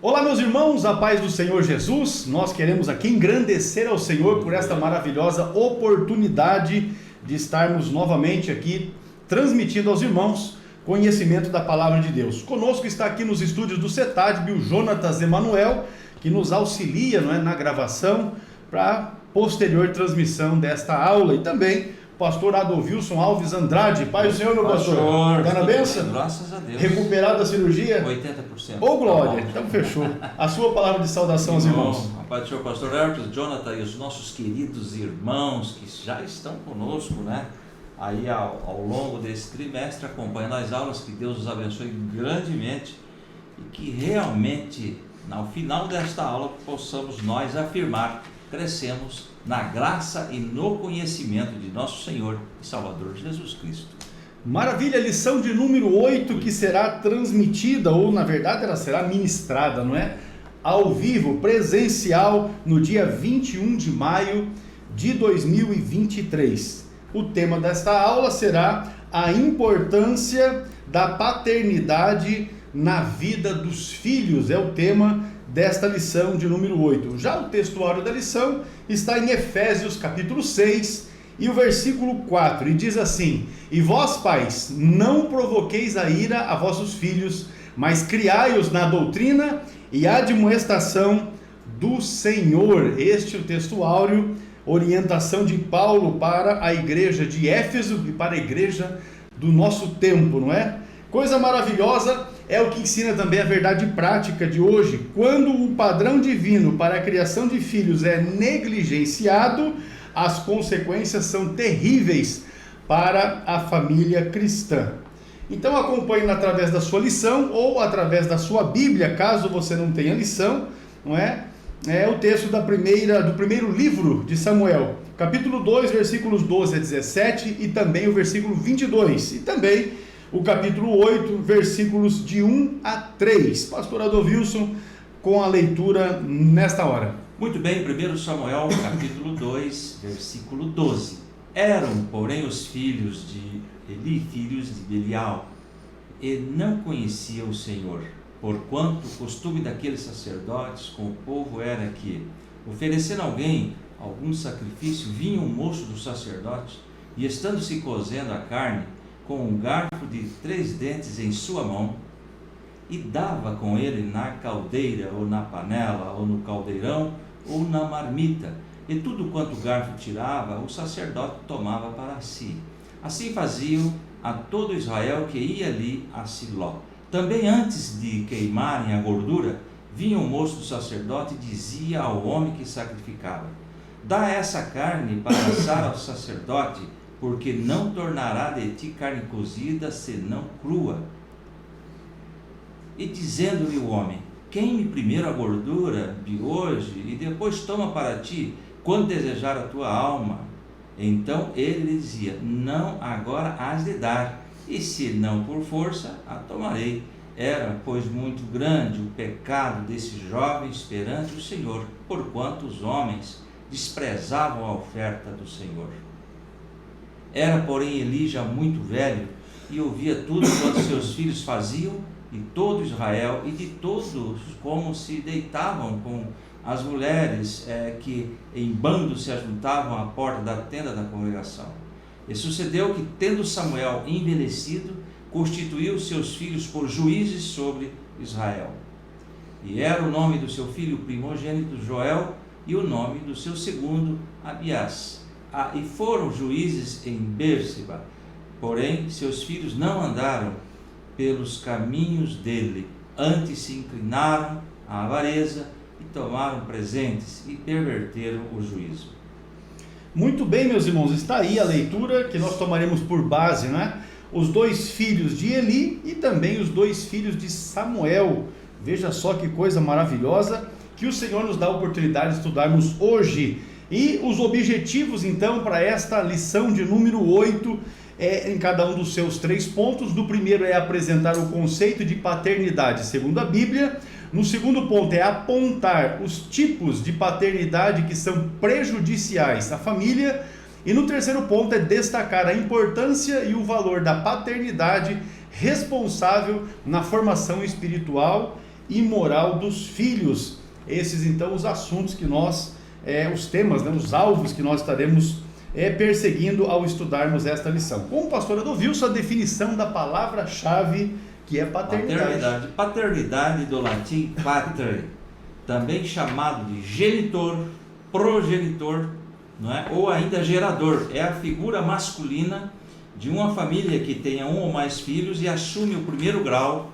Olá, meus irmãos, a paz do Senhor Jesus. Nós queremos aqui engrandecer ao Senhor por esta maravilhosa oportunidade de estarmos novamente aqui transmitindo aos irmãos conhecimento da palavra de Deus. Conosco está aqui nos estúdios do CETADB o Jonatas Emanuel, que nos auxilia, na gravação para posterior transmissão desta aula, e também o pastor Adolvilson Alves Andrade. Pai do Senhor, meu pastor. Está na bênção? Graças a Deus. Recuperado da cirurgia? 80%. Ô, glória. Então fechou. A sua palavra de saudação aos irmãos. A paz do Senhor, pastor Hermes, Jonathan e os nossos queridos irmãos que já estão conosco, aí ao longo desse trimestre, acompanhando as aulas. Que Deus os abençoe grandemente e que realmente, no final desta aula, possamos nós afirmar: crescemos na graça e no conhecimento de nosso Senhor e Salvador Jesus Cristo. Maravilha, lição de número 8, que será transmitida, ou na verdade ela será ministrada, ao vivo, presencial, no dia 21 de maio de 2023. O tema desta aula será a importância da paternidade na vida dos filhos. É o tema desta lição de número 8. Já o textuário da lição está em Efésios capítulo 6 e o versículo 4, e diz assim: E vós, pais, não provoqueis a ira a vossos filhos, mas criai-os na doutrina e admoestação do Senhor. Este é o textuário, orientação de Paulo para a igreja de Éfeso e para a igreja do nosso tempo, não é? Coisa maravilhosa. É o que ensina também a verdade prática de hoje. Quando o padrão divino para a criação de filhos é negligenciado, as consequências são terríveis para a família cristã. Então acompanhe através da sua lição ou através da sua Bíblia, caso você não tenha lição, É o texto do primeiro livro de Samuel, capítulo 2, versículos 12 a 17 e também o versículo 22, e também o capítulo 8, versículos de 1 a 3. Pastor Adolvilson, com a leitura nesta hora. Muito bem, 1 Samuel, capítulo 2, versículo 12. Eram, porém, os filhos de Eli, filhos de Belial, e não conheciam o Senhor, porquanto o costume daqueles sacerdotes com o povo era que, oferecendo a alguém algum sacrifício, vinha um moço do sacerdote, e estando-se cozendo a carne, com um garfo de 3 dentes em sua mão, e dava com ele na caldeira, ou na panela, ou no caldeirão, ou na marmita, e tudo quanto o garfo tirava, o sacerdote tomava para si. Assim faziam a todo Israel que ia ali a Siló. Também antes de queimarem a gordura, vinha o moço do sacerdote e dizia ao homem que sacrificava: dá essa carne para assar ao sacerdote, porque não tornará de ti carne cozida, senão crua. E dizendo-lhe o homem: queime primeiro a gordura de hoje, e depois toma para ti, quando desejar a tua alma. Então ele lhe dizia: não, agora hás de dar, e se não por força, a tomarei. Era, pois, muito grande o pecado desses jovens perante o Senhor, porquanto os homens desprezavam a oferta do Senhor. Era, porém, Eli já muito velho, e ouvia tudo quanto seus filhos faziam, e todo Israel, e de todos como se deitavam com as mulheres que em bando se ajuntavam à porta da tenda da congregação. E sucedeu que, tendo Samuel envelhecido, constituiu seus filhos por juízes sobre Israel. E era o nome do seu filho primogênito Joel, e o nome do seu segundo Abiás. E foram juízes em Bérseba, porém seus filhos não andaram pelos caminhos dele, antes se inclinaram à avareza e tomaram presentes e perverteram o juízo. Muito bem, meus irmãos, está aí a leitura que nós tomaremos por base, Os 2 filhos de Eli e também os 2 filhos de Samuel. Veja só que coisa maravilhosa que o Senhor nos dá a oportunidade de estudarmos hoje. E os objetivos, então, para esta lição de número 8, em cada um dos seus 3 pontos. No primeiro é apresentar o conceito de paternidade segundo a Bíblia. No segundo ponto é apontar os tipos de paternidade que são prejudiciais à família. E no terceiro ponto é destacar a importância e o valor da paternidade responsável na formação espiritual imoral dos filhos. Esses então os assuntos que nós, os temas, né, os alvos que nós estaremos perseguindo ao estudarmos esta lição. Com o pastor Adovilson, a definição da palavra-chave que é paternidade. Paternidade do latim pater, também chamado de genitor, progenitor, não é? Ou ainda gerador, é a figura masculina de uma família que tenha um ou mais filhos e assume o primeiro grau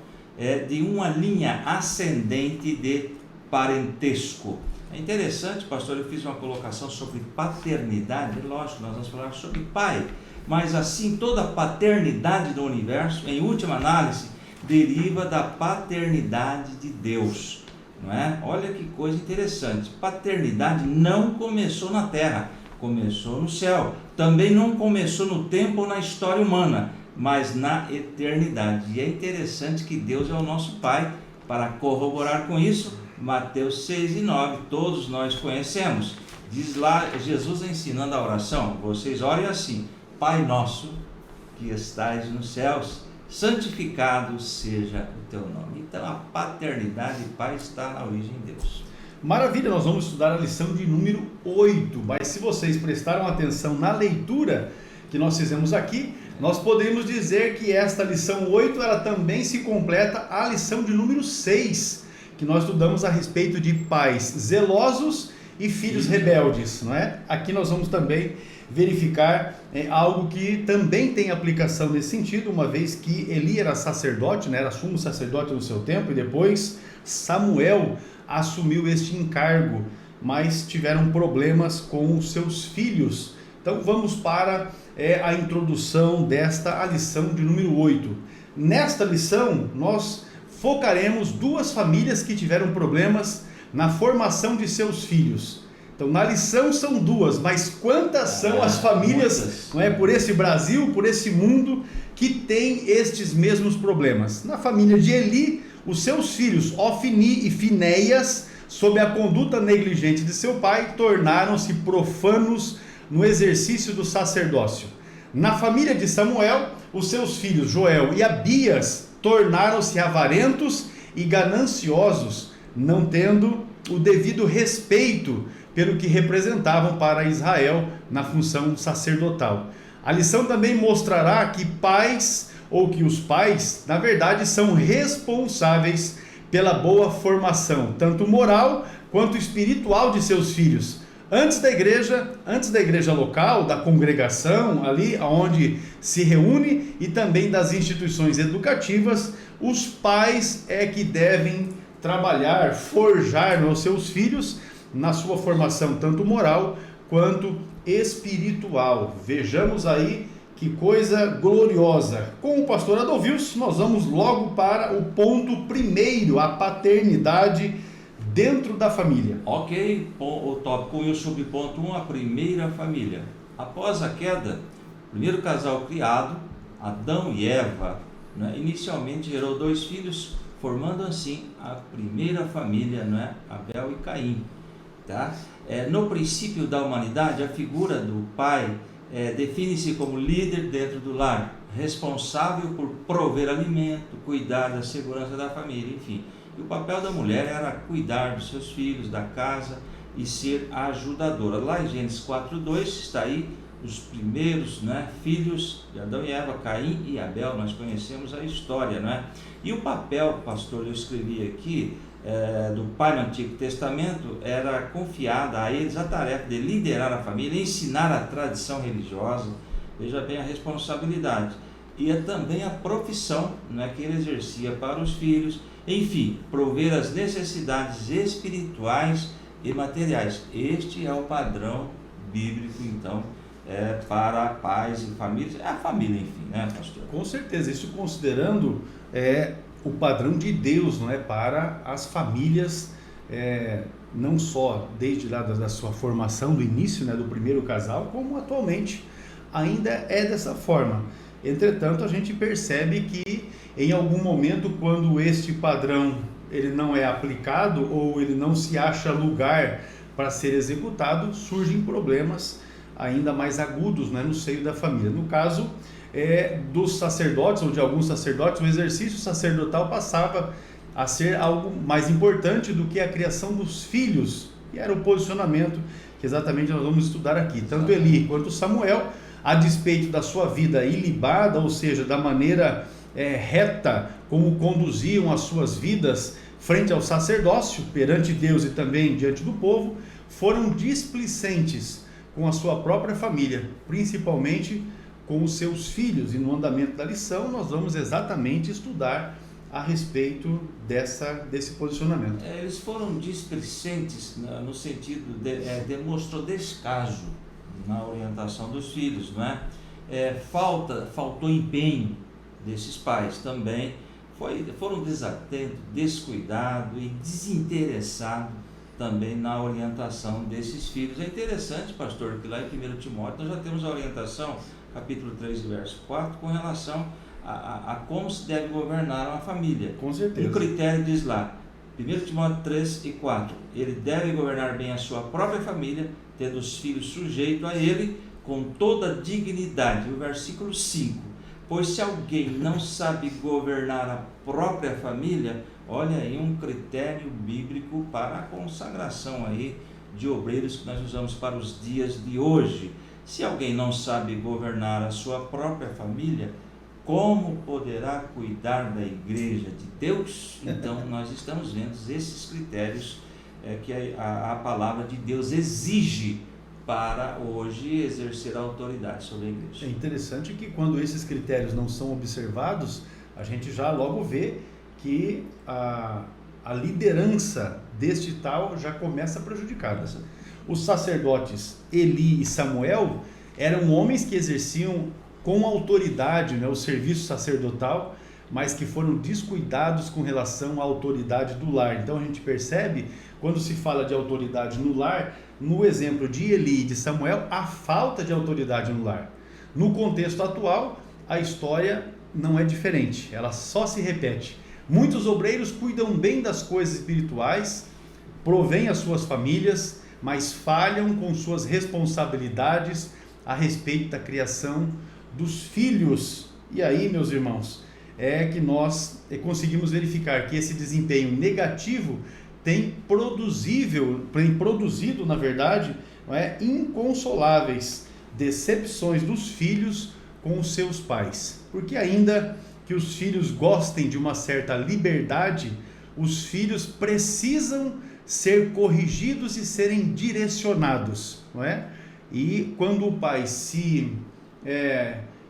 de uma linha ascendente de parentesco. É interessante, pastor, eu fiz uma colocação sobre paternidade, lógico, nós vamos falar sobre pai, mas assim toda a paternidade do universo, em última análise, deriva da paternidade de Deus, não é? Olha que coisa interessante, paternidade não começou na terra, começou no céu, também não começou no tempo ou na história humana, mas na eternidade. E é interessante que Deus é o nosso Pai. Para corroborar com isso, Mateus 6:9, todos nós conhecemos, diz lá Jesus ensinando a oração, vocês orem assim: Pai nosso que estais nos céus, santificado seja o teu nome. Então a paternidade de Pai está na origem de Deus. Maravilha, nós vamos estudar a lição de número 8, mas se vocês prestaram atenção na leitura que nós fizemos aqui, nós podemos dizer que esta lição 8, ela também se completa à lição de número 6, que nós estudamos a respeito de pais zelosos e filhos rebeldes, não é? Aqui nós vamos também verificar algo que também tem aplicação nesse sentido, uma vez que Eli era sacerdote, né? Era sumo sacerdote no seu tempo, e depois Samuel assumiu este encargo, mas tiveram problemas com os seus filhos. Então vamos para a introdução desta lição de número 8. Nesta lição nós focaremos duas famílias que tiveram problemas na formação de seus filhos. Então na lição são duas, mas quantas são as famílias, muitas, não é, por esse Brasil, por esse mundo, que tem estes mesmos problemas? Na família de Eli, os seus filhos Ofni e Finéias, sob a conduta negligente de seu pai, tornaram-se profanos no exercício do sacerdócio. Na família de Samuel, os seus filhos Joel e Abias tornaram-se avarentos e gananciosos, não tendo o devido respeito pelo que representavam para Israel na função sacerdotal. A lição também mostrará que os pais, na verdade, são responsáveis pela boa formação, tanto moral quanto espiritual de seus filhos. Antes da igreja local, da congregação, ali onde se reúne, e também das instituições educativas, os pais é que devem trabalhar, forjar os seus filhos na sua formação, tanto moral quanto espiritual. Vejamos aí que coisa gloriosa. Com o pastor Adovilson, nós vamos logo para o ponto primeiro, a paternidade dentro da família. Ok, o tópico e o subponto 1, a primeira família. Após a queda, o primeiro casal criado, Adão e Eva, né, inicialmente gerou 2 filhos, formando assim a primeira família, né, Abel e Caim. Tá? No princípio da humanidade, a figura do pai define-se como líder dentro do lar, responsável por prover alimento, cuidar da segurança da família, enfim. E o papel da mulher era cuidar dos seus filhos, da casa e ser ajudadora. Lá em Gênesis 4:2 está aí os primeiros, né, filhos de Adão e Eva, Caim e Abel. Nós conhecemos a história, né? E o papel, pastor, eu escrevi aqui, do pai no Antigo Testamento, era confiada a eles a tarefa de liderar a família, ensinar a tradição religiosa. Veja bem a responsabilidade. E também a profissão, né, que ele exercia para os filhos, enfim, prover as necessidades espirituais e materiais. Este é o padrão bíblico, então, para pais e famílias, a família, enfim, né, pastor? Com certeza, isso considerando o padrão de Deus, não é, para as famílias, não só desde lá da sua formação, do início, né, do primeiro casal, como atualmente ainda é dessa forma. Entretanto, a gente percebe que em algum momento, quando este padrão ele não é aplicado ou ele não se acha lugar para ser executado, surgem problemas ainda mais agudos, né, no seio da família. No caso dos sacerdotes, ou de alguns sacerdotes, o exercício sacerdotal passava a ser algo mais importante do que a criação dos filhos. E era o posicionamento que exatamente nós vamos estudar aqui. Tanto Eli quanto Samuel, a despeito da sua vida ilibada, ou seja, da maneira reta como conduziam as suas vidas frente ao sacerdócio, perante Deus e também diante do povo, foram displicentes com a sua própria família, principalmente com os seus filhos. E no andamento da lição nós vamos exatamente estudar a respeito desse posicionamento. Eles foram displicentes no sentido demonstrou descaso na orientação dos filhos, não é? Faltou empenho desses pais também, foram desatentos, descuidados e desinteressados também na orientação desses filhos. É interessante, pastor, que lá em 1 Timóteo nós já temos a orientação, capítulo 3, verso 4, com relação a como se deve governar uma família. Com certeza. O critério diz lá, 1 Timóteo 3 e 4, ele deve governar bem a sua própria família, tendo os filhos sujeitos a ele com toda dignidade. O versículo 5, pois se alguém não sabe governar a própria família, olha aí um critério bíblico para a consagração aí de obreiros que nós usamos para os dias de hoje. Se alguém não sabe governar a sua própria família, como poderá cuidar da igreja de Deus? Então nós estamos vendo esses critérios que a palavra de Deus exige para hoje exercer a autoridade sobre a igreja. É interessante que quando esses critérios não são observados, a gente já logo vê que a liderança deste tal já começa prejudicada. Os sacerdotes Eli e Samuel eram homens que exerciam com autoridade, o serviço sacerdotal, mas que foram descuidados com relação à autoridade do lar. Então a gente percebe, quando se fala de autoridade no lar, no exemplo de Eli e de Samuel, a falta de autoridade no lar. No contexto atual, a história não é diferente, ela só se repete. Muitos obreiros cuidam bem das coisas espirituais, provêm as suas famílias, mas falham com suas responsabilidades a respeito da criação dos filhos. E aí, meus irmãos, é que nós conseguimos verificar que esse desempenho negativo tem produzido, na verdade, inconsoláveis decepções dos filhos com os seus pais. Porque ainda que os filhos gostem de uma certa liberdade, os filhos precisam ser corrigidos e serem direcionados, não é? E quando o pai se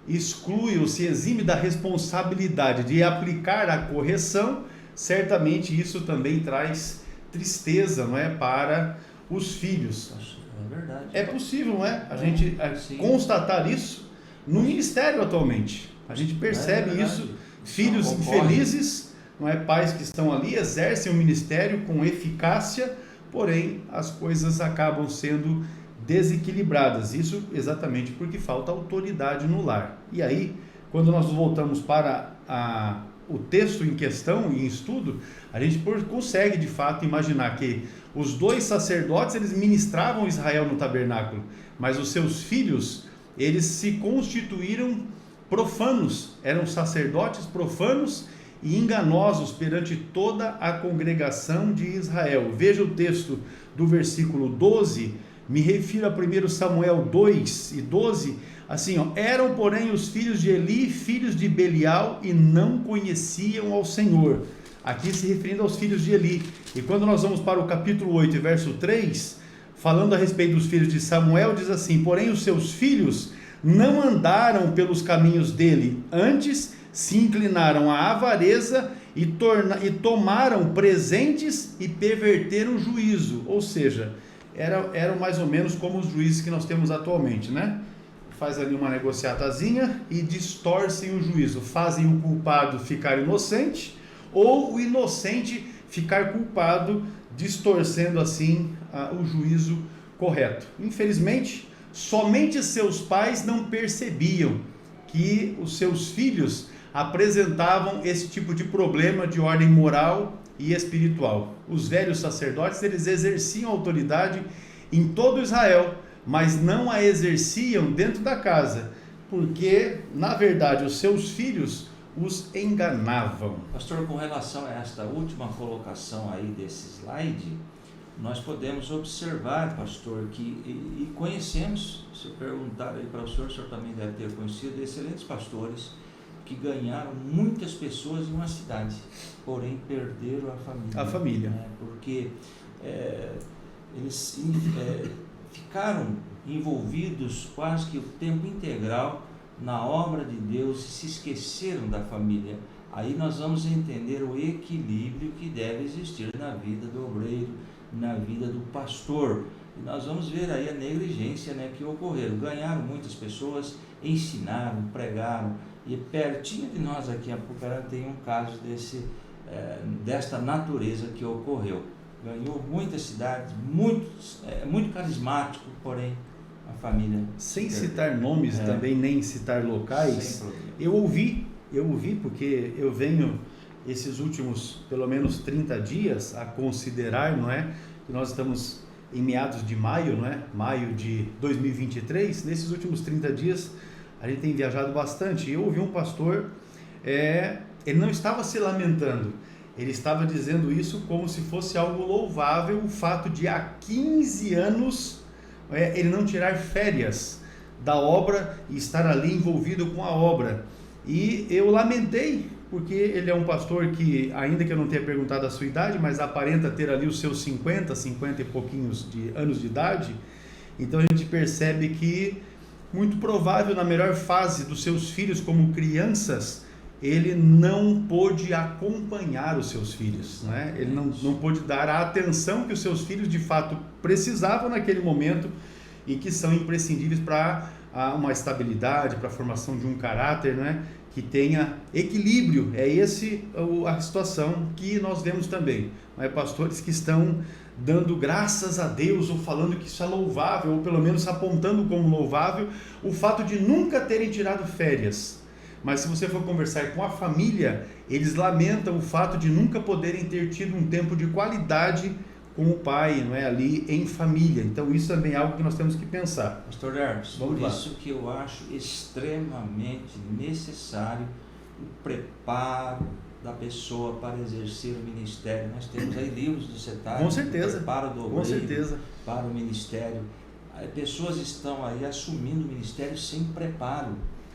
exclui ou se exime da responsabilidade de aplicar a correção, certamente isso também traz tristeza, não é, para os filhos. É verdade. É possível, não é? A gente constatar isso no ministério atualmente. A gente percebe isso, filhos infelizes, não é, pais que estão ali, exercem o ministério com eficácia, porém as coisas acabam sendo desequilibradas. Isso exatamente porque falta autoridade no lar. E aí, quando nós voltamos para o texto em questão, em estudo, a gente consegue de fato imaginar que os dois sacerdotes, eles ministravam Israel no tabernáculo, mas os seus filhos, eles se constituíram profanos, eram sacerdotes profanos e enganosos perante toda a congregação de Israel. Veja o texto do versículo 12, me refiro a 1 Samuel 2 e 12, assim, eram porém os filhos de Eli, filhos de Belial, e não conheciam ao Senhor. Aqui se referindo aos filhos de Eli. E quando nós vamos para o capítulo 8, verso 3, falando a respeito dos filhos de Samuel, diz assim, porém os seus filhos não andaram pelos caminhos dele, antes se inclinaram à avareza e tomaram presentes e perverteram o juízo. Ou seja, eram mais ou menos como os juízes que nós temos atualmente, né? Faz ali uma negociatazinha e distorcem o juízo, fazem o culpado ficar inocente ou o inocente ficar culpado, distorcendo assim o juízo correto. Infelizmente, somente seus pais não percebiam que os seus filhos apresentavam esse tipo de problema de ordem moral e espiritual. Os velhos sacerdotes, eles exerciam autoridade em todo Israel, mas não a exerciam dentro da casa, porque, na verdade, os seus filhos os enganavam. Pastor, com relação a esta última colocação aí desse slide, nós podemos observar, pastor, que e conhecemos, se eu perguntar aí para o senhor também deve ter conhecido excelentes pastores que ganharam muitas pessoas em uma cidade, porém perderam a família. A família. Né? Porque eles ficaram envolvidos quase que o tempo integral na obra de Deus e se esqueceram da família. Aí nós vamos entender o equilíbrio que deve existir na vida do obreiro, na vida do pastor. E nós vamos ver aí a negligência, né, que ocorreu. Ganharam muitas pessoas, ensinaram, pregaram. E pertinho de nós aqui em Apucarana tem um caso desta natureza que ocorreu. Ganhou muitas cidades, muito carismático, porém a família... Sem citar nomes também, nem citar locais, eu ouvi porque eu venho esses últimos pelo menos 30 dias a considerar, não é? Que nós estamos em meados de maio, não é? Maio de 2023, nesses últimos 30 dias a gente tem viajado bastante. E eu ouvi um pastor, ele não estava se lamentando, ele estava dizendo isso como se fosse algo louvável, o fato de há 15 anos ele não tirar férias da obra e estar ali envolvido com a obra. E eu lamentei, porque ele é um pastor que, ainda que eu não tenha perguntado a sua idade, mas aparenta ter ali os seus 50 e pouquinhos de anos de idade. Então a gente percebe que, muito provável, na melhor fase dos seus filhos como crianças, ele não pôde acompanhar os seus filhos, né? Ele não pôde dar a atenção que os seus filhos de fato precisavam naquele momento e que são imprescindíveis para uma estabilidade, para a formação de um caráter, né? Que tenha equilíbrio. É esse a situação que nós vemos também, né? Pastores que estão dando graças a Deus ou falando que isso é louvável, ou pelo menos apontando como louvável o fato de nunca terem tirado férias. Mas se você for conversar com a família, eles lamentam o fato de nunca poderem ter tido um tempo de qualidade com o pai, não é, ali em família. Então isso também é algo que nós temos que pensar. Pastor Hermes, por isso que eu acho extremamente necessário o preparo da pessoa para exercer o ministério. Nós temos aí livros do CETAD, com certeza, preparo do obreiro, com certeza, para o ministério. Pessoas estão aí assumindo o ministério sem preparo.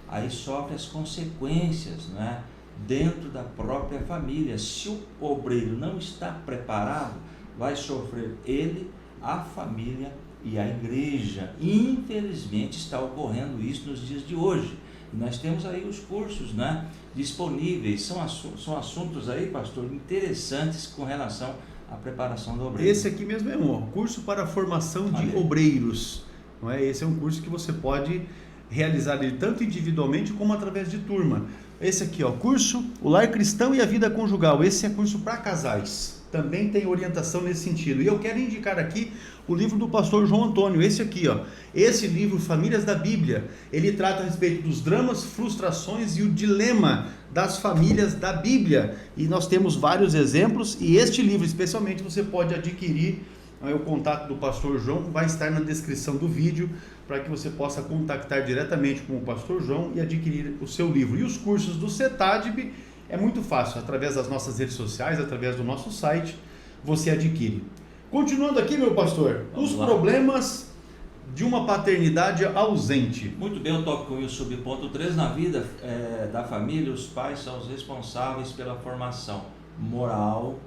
Aí sofre as consequências, né, dentro da própria família. Se o obreiro não está preparado, vai sofrer ele, a família e a igreja. Infelizmente está ocorrendo isso nos dias de hoje. E nós temos aí os cursos, né, disponíveis. São assuntos aí, pastor, interessantes com relação à preparação do obreiro. Esse aqui mesmo é um curso para a formação de obreiros, não é? Esse é um curso que você pode realizar ele tanto individualmente como através de turma. Esse aqui, ó, curso O Lar Cristão e a Vida Conjugal. Esse é curso para casais. Também tem orientação nesse sentido. E eu quero indicar aqui o livro do pastor João Antônio. Esse aqui, ó. Esse livro, Famílias da Bíblia. Ele trata a respeito dos dramas, frustrações e o dilema das famílias da Bíblia. E nós temos vários exemplos. E este livro, especialmente, você pode adquirir. O contato do pastor João vai estar na descrição do vídeo, para que você possa contactar diretamente com o pastor João e adquirir o seu livro. E os cursos do CETADB é muito fácil, através das nossas redes sociais, através do nosso site, você adquire. Continuando aqui, meu pastor, os problemas de uma paternidade ausente. Muito bem, eu toco com isso sobre ponto 3. Na vida da família, os pais são os responsáveis pela formação moral,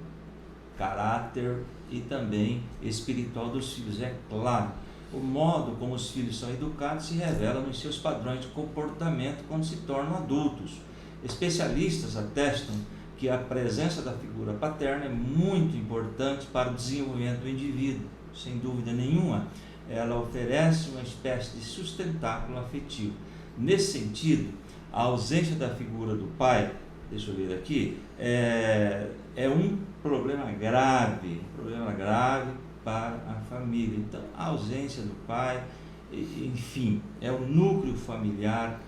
caráter e também espiritual dos filhos. É claro, o modo como os filhos são educados se revela nos seus padrões de comportamento quando se tornam adultos. Especialistas atestam que a presença da figura paterna é muito importante para o desenvolvimento do indivíduo, sem dúvida nenhuma. Ela oferece uma espécie de sustentáculo afetivo. Nesse sentido, a ausência da figura do pai, deixa eu ver aqui, é um problema grave para a família. Então, a ausência do pai, enfim, é o núcleo familiar.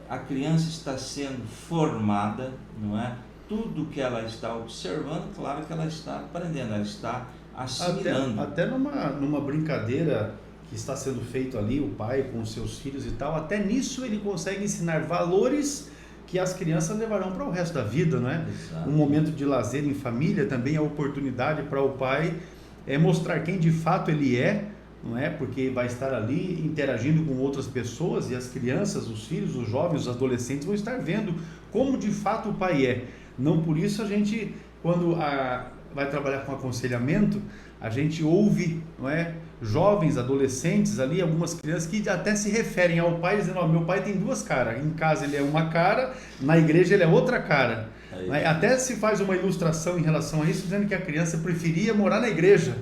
A criança está sendo formada, não é? Tudo que ela está observando, claro que ela está aprendendo, ela está assimilando. Até numa brincadeira que está sendo feito ali, o pai com os seus filhos e tal, até nisso ele consegue ensinar valores que as crianças levarão para o resto da vida, não é? Exato. Um momento de lazer em família também é oportunidade para o pai mostrar quem de fato ele é, não é? Porque vai estar ali interagindo com outras pessoas, e as crianças, os filhos, os jovens, os adolescentes vão estar vendo como de fato o pai é. Não por isso a gente, quando vai trabalhar com aconselhamento, a gente ouve, não é, jovens, adolescentes ali, algumas crianças que até se referem ao pai dizendo: ó, meu pai tem duas caras, em casa ele é uma cara, na igreja ele é outra cara. Até se faz uma ilustração em relação a isso, dizendo que a criança preferia morar na igreja,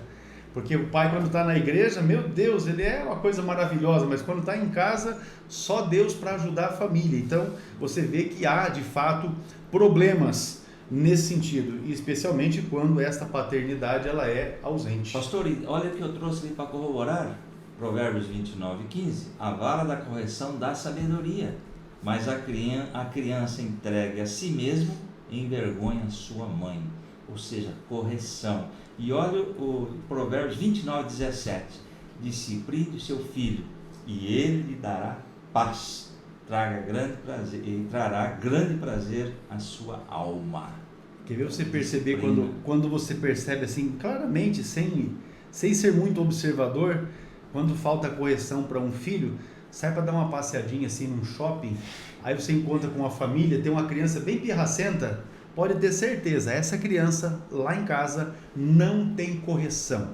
porque o pai, quando está na igreja, meu Deus, ele é uma coisa maravilhosa, mas quando está em casa, só Deus para ajudar a família. Então você vê que há de fato problemas nesse sentido, e especialmente quando esta paternidade ela é ausente. Pastor, olha o que eu trouxe ali para corroborar, Provérbios 29:15, a vara da correção dá sabedoria, mas a criança entregue a si mesmo envergonha sua mãe, ou seja, correção. E olha o Provérbios 29:17, discipline o seu filho e ele lhe dará paz, trará grande prazer à sua alma. Quer ver você perceber, quando você percebe assim claramente, sem ser muito observador, quando falta correção para um filho, sai para dar uma passeadinha assim num shopping, aí você encontra com uma família, tem uma criança bem pirracenta, pode ter certeza, essa criança lá em casa não tem correção.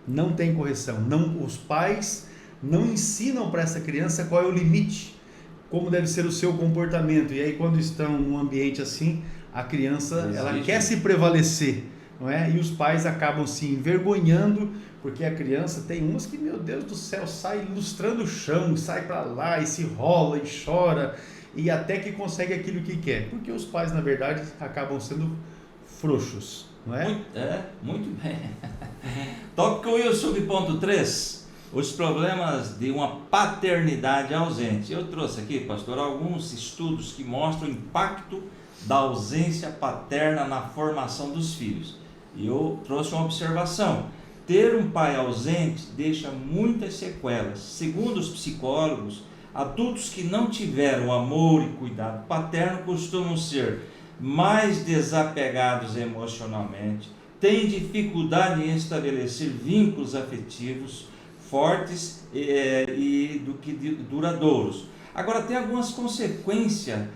Não tem correção. Os pais não ensinam para essa criança qual é o limite, como deve ser o seu comportamento. E aí, quando estão num ambiente assim, a criança ela quer se prevalecer, não é? E os pais acabam se envergonhando, porque a criança tem umas que, meu Deus do céu, sai ilustrando o chão, sai para lá e se rola e chora, e até que consegue aquilo que quer, porque os pais, na verdade, acabam sendo frouxos, não é? Muito bem. Toque com o subponto 3, os problemas de uma paternidade ausente. Eu trouxe aqui, pastor, alguns estudos que mostram o impacto da ausência paterna na formação dos filhos. E eu trouxe uma observação: ter um pai ausente deixa muitas sequelas. Segundo os psicólogos, adultos que não tiveram amor e cuidado paterno costumam ser mais desapegados emocionalmente, têm dificuldade em estabelecer vínculos afetivos fortes e duradouros. Agora, tem algumas consequências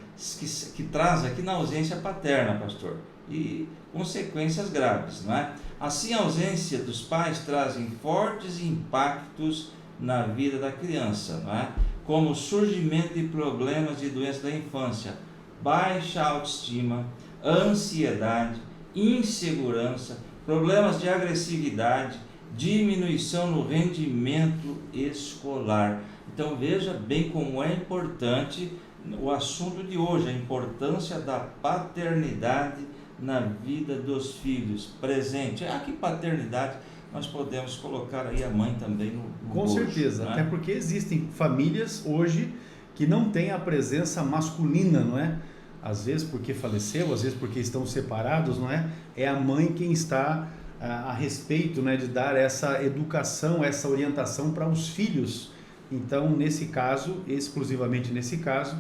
que traz aqui na ausência paterna, pastor, e consequências graves, não é? Assim, a ausência dos pais trazem fortes impactos na vida da criança, não é? Como o surgimento de problemas de doença da infância, baixa autoestima, ansiedade, insegurança, problemas de agressividade, diminuição no rendimento escolar. Então veja bem como é importante o assunto de hoje, a importância da paternidade na vida dos filhos. Presente, aqui paternidade, nós podemos colocar aí a mãe também no Com bojo, certeza, né? Até porque existem famílias hoje que não têm a presença masculina, não é? Às vezes porque faleceu, às vezes porque estão separados, não é? É a mãe quem está a respeito, né, de dar essa educação, essa orientação para os filhos. Então, nesse caso, exclusivamente nesse caso,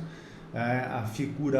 a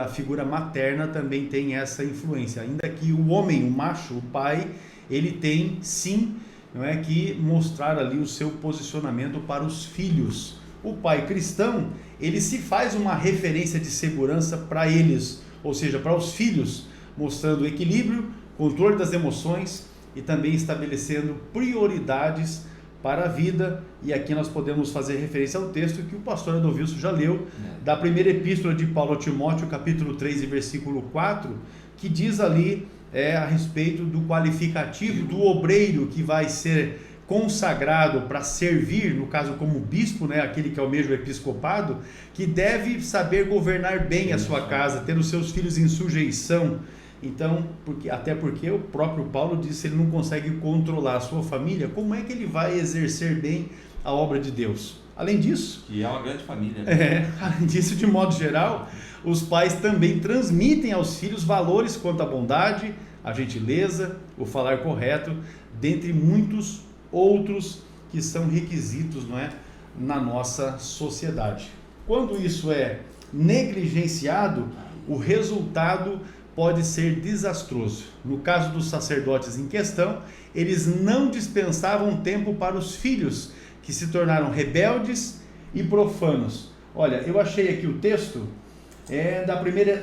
figura materna também tem essa influência. Ainda que o homem, o macho, o pai, ele tem sim, não é, que mostrar ali o seu posicionamento para os filhos. O pai cristão, ele se faz uma referência de segurança para eles, ou seja, para os filhos, mostrando equilíbrio, controle das emoções e também estabelecendo prioridades para a vida. E aqui nós podemos fazer referência ao texto que o pastor Adovilson já leu, da primeira epístola de Paulo a Timóteo, capítulo 3 e versículo 4, que diz ali a respeito do qualificativo do obreiro que vai ser consagrado para servir, no caso como bispo, né, aquele que almeja o episcopado, que deve saber governar bem a sua casa, ter os seus filhos em sujeição. Então, até porque o próprio Paulo disse que se ele não consegue controlar a sua família, como é que ele vai exercer bem a obra de Deus? Além disso... Que é uma grande família. Né? Além disso, de modo geral, os pais também transmitem aos filhos valores quanto à bondade, a gentileza, o falar correto, dentre muitos outros que são requisitos, não é, na nossa sociedade. Quando isso é negligenciado, o resultado pode ser desastroso. No caso dos sacerdotes em questão, eles não dispensavam tempo para os filhos, que se tornaram rebeldes e profanos. Olha, eu achei aqui o texto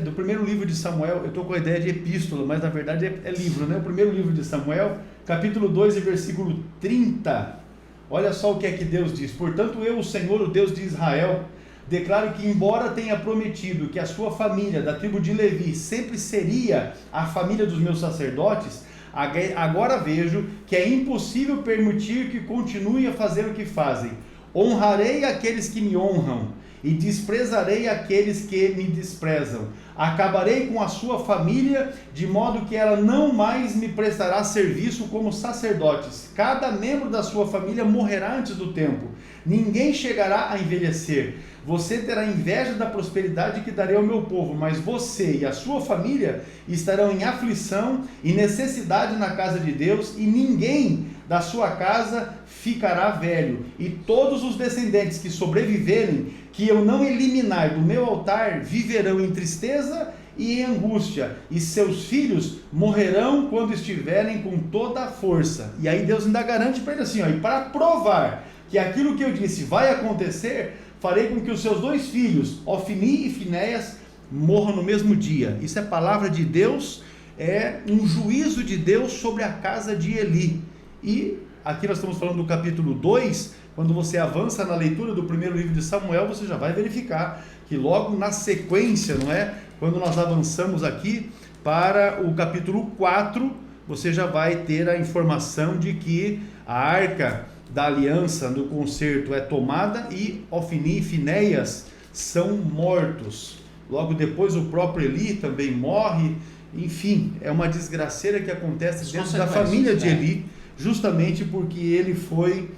do primeiro livro de Samuel. Eu estou com a ideia de epístola, mas na verdade é livro, né? O primeiro livro de Samuel, capítulo 2 e versículo 30. Olha só o que é que Deus diz: portanto eu, o Senhor, o Deus de Israel, declaro que, embora tenha prometido que a sua família, da tribo de Levi, sempre seria a família dos meus sacerdotes, agora vejo que é impossível permitir que continuem a fazer o que fazem. Honrarei aqueles que me honram e desprezarei aqueles que me desprezam. Acabarei com a sua família, de modo que ela não mais me prestará serviço como sacerdotes. Cada membro da sua família morrerá antes do tempo. Ninguém chegará a envelhecer. Você terá inveja da prosperidade que darei ao meu povo, mas você e a sua família estarão em aflição e necessidade na casa de Deus, e ninguém da sua casa ficará velho. E todos os descendentes que sobreviverem, que eu não eliminar do meu altar, viverão em tristeza e em angústia, e seus filhos morrerão quando estiverem com toda a força. E aí Deus ainda garante para ele assim, e para provar que aquilo que eu disse vai acontecer, farei com que os seus 2 filhos, Ofni e Finéias, morram no mesmo dia. Isso é palavra de Deus, é um juízo de Deus sobre a casa de Eli. E aqui nós estamos falando do capítulo 2, quando você avança na leitura do primeiro livro de Samuel, você já vai verificar que logo na sequência, não é? Quando nós avançamos aqui para o capítulo 4, você já vai ter a informação de que a arca da aliança no concerto é tomada e Ofni e Finéias são mortos. Logo depois o próprio Eli também morre. Enfim, é uma desgraceira que acontece dentro da família de Eli, justamente porque ele foi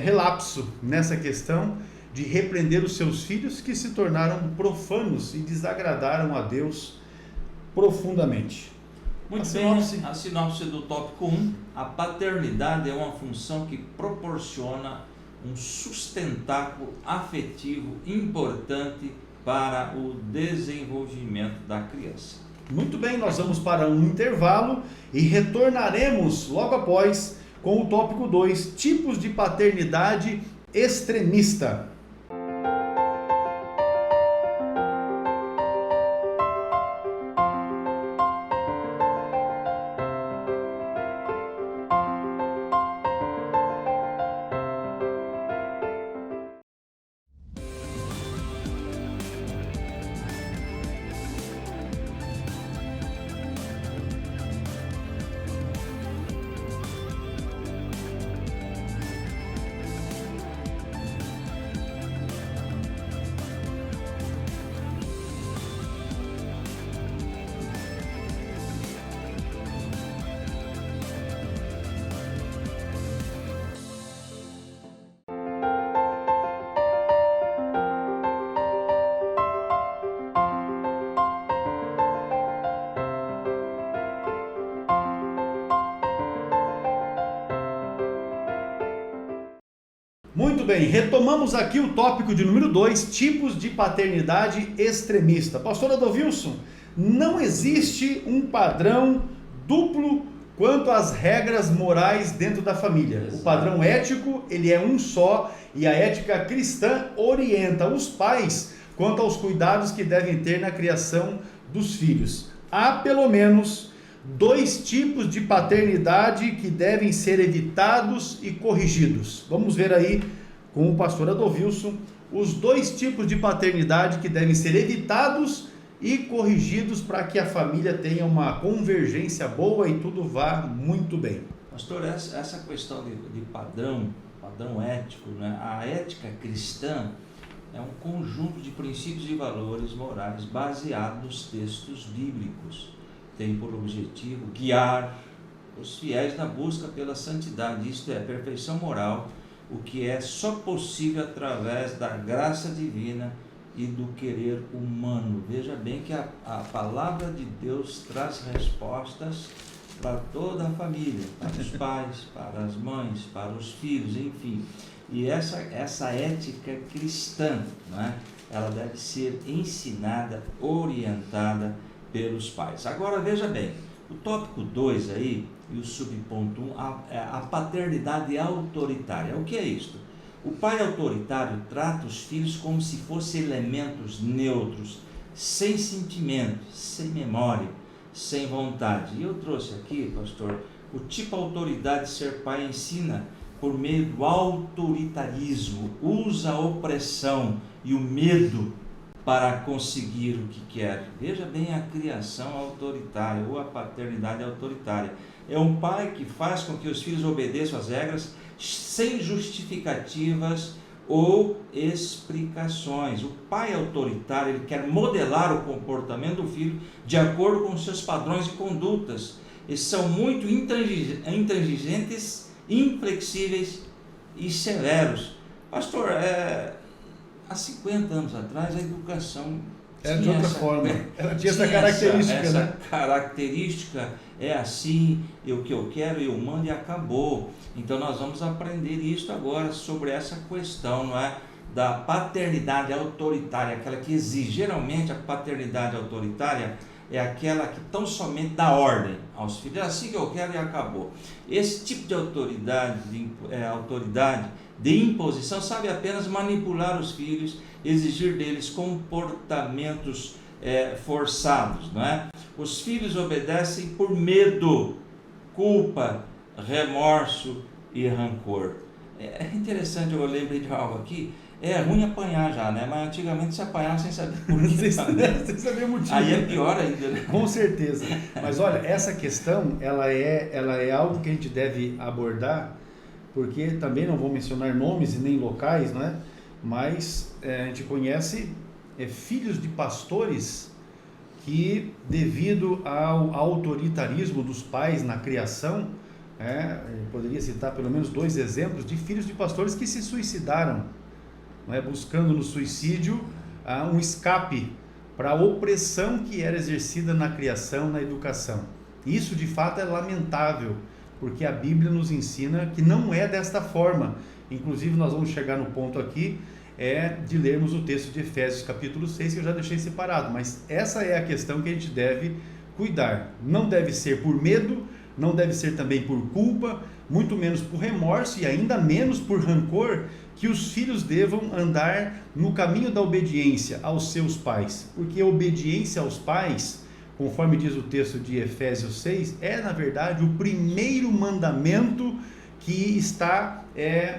relapso nessa questão de repreender os seus filhos, que se tornaram profanos e desagradaram a Deus profundamente. Muito bem, a sinopse do tópico 1. A paternidade é uma função que proporciona um sustentáculo afetivo importante para o desenvolvimento da criança. Muito bem, nós vamos para um intervalo e retornaremos logo após com o tópico 2, tipos de paternidade extremista. Muito bem, retomamos aqui o tópico de número 2, tipos de paternidade extremista. Pastor Adolvilson, não existe um padrão duplo quanto às regras morais dentro da família. Exato. O padrão ético, ele é um só, e a ética cristã orienta os pais quanto aos cuidados que devem ter na criação dos filhos. Há pelo menos 2 tipos de paternidade que devem ser evitados e corrigidos. Vamos ver aí com o pastor Adolvilson os 2 tipos de paternidade que devem ser evitados e corrigidos para que a família tenha uma convergência boa e tudo vá muito bem. Pastor, essa questão de padrão ético, né? A ética cristã é um conjunto de princípios e valores morais baseados nos textos bíblicos. Tem por objetivo guiar os fiéis na busca pela santidade, isto é, perfeição moral, o que é só possível através da graça divina e do querer humano. Veja bem que a palavra de Deus traz respostas para toda a família, para os pais, para as mães, para os filhos, enfim. E essa ética cristã, não é? Ela deve ser ensinada, orientada pelos pais. Agora veja bem, o tópico 2 aí, e o subponto 1, a paternidade autoritária. O que é isto? O pai autoritário trata os filhos como se fossem elementos neutros, sem sentimento, sem memória, sem vontade. E eu trouxe aqui, pastor, o tipo autoridade de ser pai ensina por meio do autoritarismo, usa a opressão e o medo para conseguir o que quer. Veja bem a criação autoritária ou a paternidade autoritária. É um pai que faz com que os filhos obedeçam às regras sem justificativas ou explicações. O pai autoritário, ele quer modelar o comportamento do filho de acordo com seus padrões de condutas. Eles são muito intransigentes, inflexíveis e severos. Pastor, há 50 anos atrás a educação era de outra forma, ela tinha essa característica, essa característica, é assim, o que eu quero, eu mando e acabou. Então nós vamos aprender isso agora sobre essa questão, não é? Da paternidade autoritária, aquela que exige. Geralmente a paternidade autoritária é aquela que tão somente dá ordem aos filhos, é assim que eu quero e acabou. Esse tipo de autoridade de imposição sabe apenas manipular os filhos, exigir deles comportamentos forçados, não é? Os filhos obedecem por medo, culpa, remorso e rancor. É interessante, eu lembrei de algo aqui. É ruim apanhar já, né? Mas antigamente se apanhava sem saber por quê. Sem saber o motivo. Aí é pior ainda, né? Com certeza. Mas olha, essa questão, ela é algo que a gente deve abordar, porque também não vou mencionar nomes e nem locais, não é? Mas a gente conhece filhos de pastores que, devido ao autoritarismo dos pais na criação, eu poderia citar pelo menos 2 exemplos de filhos de pastores que se suicidaram, não é? Buscando no suicídio um escape para a opressão que era exercida na criação, na educação. Isso de fato é lamentável, porque a Bíblia nos ensina que não é desta forma. Inclusive nós vamos chegar no ponto aqui de lermos o texto de Efésios capítulo 6, que eu já deixei separado, mas essa é a questão que a gente deve cuidar. Não deve ser por medo, não deve ser também por culpa, muito menos por remorso e ainda menos por rancor, que os filhos devam andar no caminho da obediência aos seus pais, porque a obediência aos pais, conforme diz o texto de Efésios 6, é na verdade o primeiro mandamento que está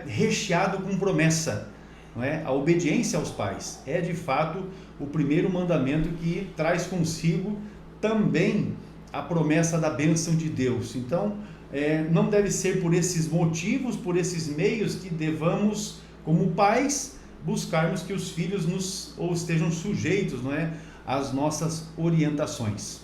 recheado com promessa, não é? A obediência aos pais é de fato o primeiro mandamento que traz consigo também a promessa da bênção de Deus. Então não deve ser por esses motivos, por esses meios que devamos, como pais, buscarmos que os filhos estejam sujeitos, não é, às nossas orientações.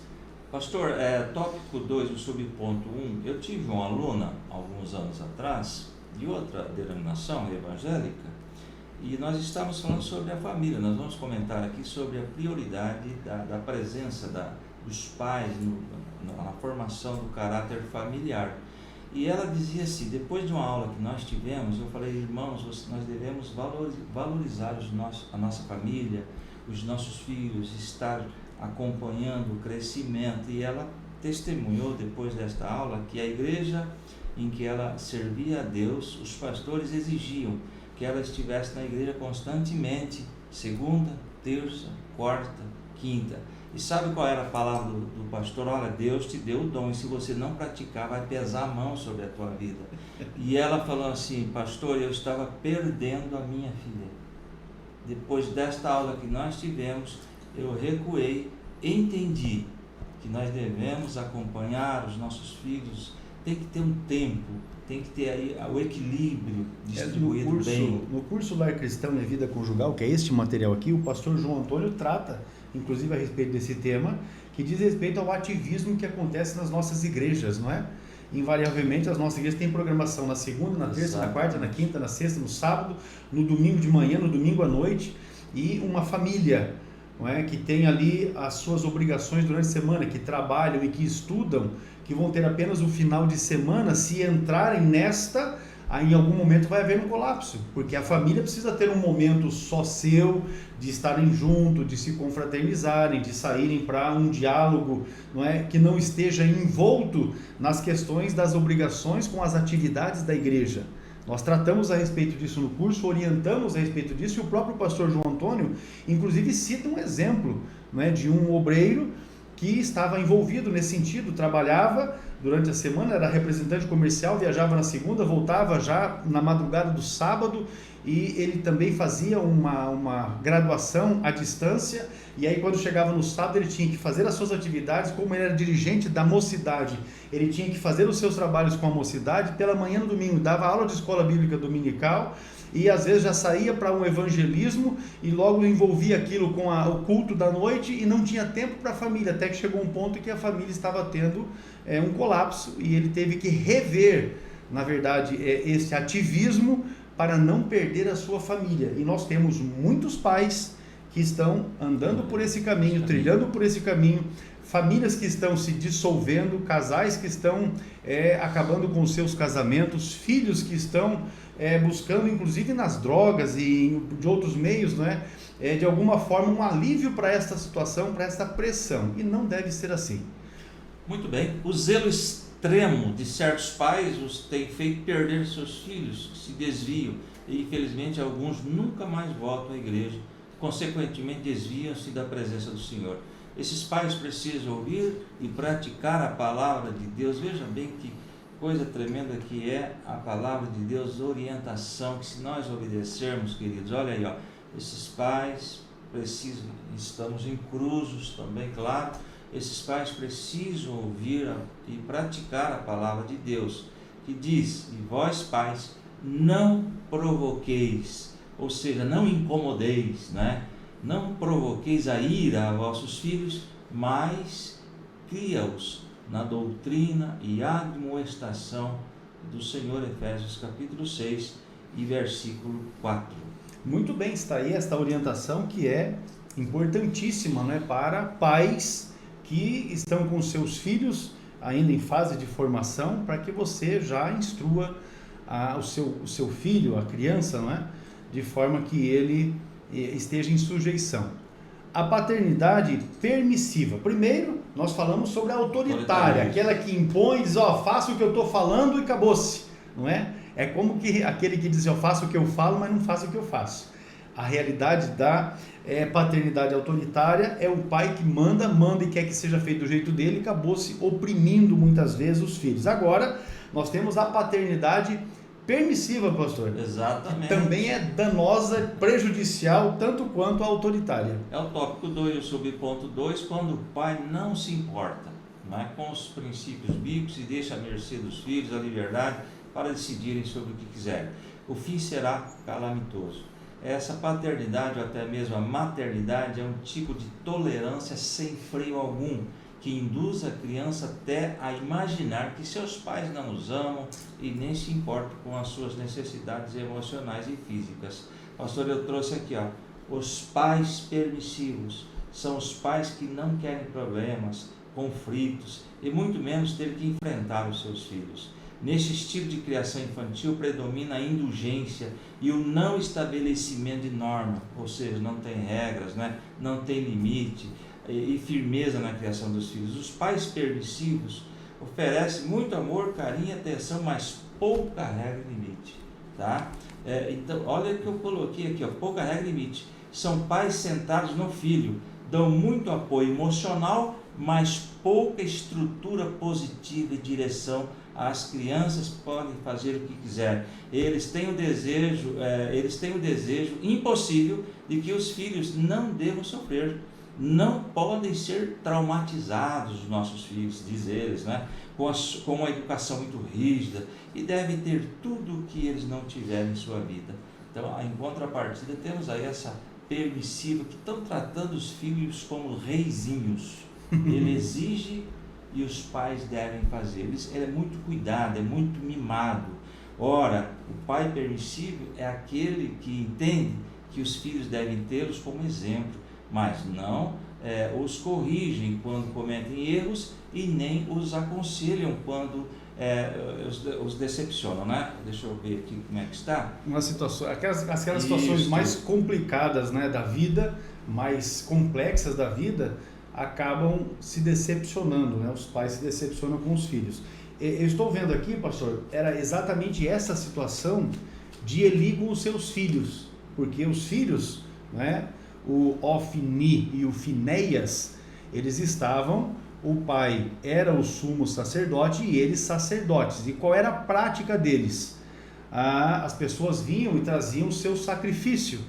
Pastor, tópico 2, o subponto 1, eu tive uma aluna, alguns anos atrás, de outra denominação evangélica, e nós estávamos falando sobre a família. Nós vamos comentar aqui sobre a prioridade da presença dos pais na formação do caráter familiar. E ela dizia assim, depois de uma aula que nós tivemos, eu falei, irmãos, nós devemos valorizar a nossa família, os nossos filhos, estar acompanhando o crescimento. E ela testemunhou depois desta aula que a igreja em que ela servia a Deus, os pastores exigiam que ela estivesse na igreja constantemente, segunda, terça, quarta, quinta. E sabe qual era a palavra do pastor? Olha, Deus te deu o dom, e se você não praticar, vai pesar a mão sobre a tua vida. E ela falou assim, pastor, eu estava perdendo a minha filha. Depois desta aula que nós tivemos, eu recuei, entendi que nós devemos acompanhar os nossos filhos, tem que ter um tempo, tem que ter aí o equilíbrio distribuído bem. No curso Lar Cristão e Vida Conjugal, que é este material aqui, o pastor João Antônio trata, inclusive a respeito desse tema, que diz respeito ao ativismo que acontece nas nossas igrejas, não é? Invariavelmente as nossas igrejas têm programação na segunda, na terça, na quarta, na quinta, na sexta, no sábado, no domingo de manhã, no domingo à noite, e uma família, não é, que tem ali as suas obrigações durante a semana, que trabalham e que estudam, que vão ter apenas o final de semana, se entrarem nesta, aí em algum momento vai haver um colapso, porque a família precisa ter um momento só seu, de estarem juntos, de se confraternizarem, de saírem para um diálogo, não é, que não esteja envolto nas questões das obrigações com as atividades da igreja. Nós tratamos a respeito disso no curso, orientamos a respeito disso, e o próprio pastor João Antônio, inclusive, cita um exemplo, não é, de um obreiro que estava envolvido nesse sentido, trabalhava durante a semana, era representante comercial, viajava na segunda, voltava já na madrugada do sábado, e ele também fazia uma graduação à distância, e aí quando chegava no sábado ele tinha que fazer as suas atividades, como ele era dirigente da mocidade, ele tinha que fazer os seus trabalhos com a mocidade, pela manhã no domingo dava aula de escola bíblica dominical, e às vezes já saía para um evangelismo e logo envolvia aquilo com o culto da noite e não tinha tempo para a família, até que chegou um ponto que a família estava tendo um colapso e ele teve que rever, na verdade, esse ativismo para não perder a sua família. E nós temos muitos pais que estão andando por esse caminho, trilhando por esse caminho, famílias que estão se dissolvendo, casais que estão acabando com os seus casamentos, filhos que estão buscando inclusive nas drogas e de outros meios, não é? De alguma forma um alívio para esta situação, para esta pressão, e não deve ser assim. Muito bem, o zelo extremo de certos pais os tem feito perder seus filhos, que se desviam, e infelizmente alguns nunca mais voltam à igreja, consequentemente desviam-se da presença do Senhor. Esses pais precisam ouvir e praticar a palavra de Deus. Veja bem que coisa tremenda que é a palavra de Deus, orientação, que se nós obedecermos, queridos, olha aí, ó, esses pais precisam, estamos inclusos também, claro, esses pais precisam ouvir e praticar a palavra de Deus, que diz, e vós pais, não provoqueis, ou seja, não incomodeis, né? Não provoqueis a ira a vossos filhos, mas cria-os na doutrina e admoestação do Senhor. Efésios capítulo 6 e versículo 4. Muito bem, está aí esta orientação que é importantíssima, não é, para pais que estão com seus filhos ainda em fase de formação, para que você já instrua o seu filho, a criança, não é, de forma que ele esteja em sujeição. A paternidade permissiva. Primeiro, nós falamos sobre a autoritária, aquela que impõe, diz, faça o que eu estou falando e acabou-se, não é? É como que aquele que diz, eu faço o que eu falo, mas não faço o que eu faço. A realidade da paternidade autoritária é o pai que manda e quer que seja feito do jeito dele, e acabou-se oprimindo muitas vezes os filhos. Agora, nós temos a paternidade permissiva, pastor. Exatamente. Que também é danosa, prejudicial, tanto quanto a autoritária. É o tópico 2, o subponto 2, quando o pai não se importa, não é, com os princípios bíblicos e deixa à mercê dos filhos a liberdade para decidirem sobre o que quiserem. O fim será calamitoso. Essa paternidade ou até mesmo a maternidade é um tipo de tolerância sem freio algum, que induz a criança até a imaginar que seus pais não os amam e nem se importam com as suas necessidades emocionais e físicas. Pastor, eu trouxe aqui, os pais permissivos são os pais que não querem problemas, conflitos e muito menos ter que enfrentar os seus filhos. Neste estilo de criação infantil predomina a indulgência e o não estabelecimento de norma, ou seja, não tem regras, né? Não tem limite e firmeza na criação dos filhos. Os pais permissivos oferecem muito amor, carinho e atenção, mas pouca regra e limite, tá? Então, olha o que eu coloquei aqui, pouca regra e limite. São pais centrados no filho, dão muito apoio emocional, mas pouca estrutura positiva e direção. As crianças podem fazer o que quiser. Eles têm o desejo impossível de que os filhos não devam sofrer. Não podem ser traumatizados os nossos filhos, diz eles, né? Com uma educação muito rígida, e devem ter tudo o que eles não tiverem em sua vida. Então, em contrapartida, temos aí essa permissiva, que estão tratando os filhos como reizinhos. Ele exige e os pais devem fazer. Ele é muito cuidado, é muito mimado. Ora, o pai permissivo é aquele que entende que os filhos devem tê-los como exemplo, mas não os corrigem quando cometem erros e nem os aconselham quando os decepcionam, né? Deixa eu ver aqui como é que está. Uma situação, aquelas situações mais complicadas, né, da vida, mais complexas da vida, acabam se decepcionando, né? Os pais se decepcionam com os filhos. Eu estou vendo aqui, pastor, era exatamente essa situação de Eli com os seus filhos, porque os filhos, né, o Ofni e o Finéias, eles estavam, o pai era o sumo sacerdote e eles sacerdotes. E qual era a prática deles? As pessoas vinham e traziam o seu sacrifício.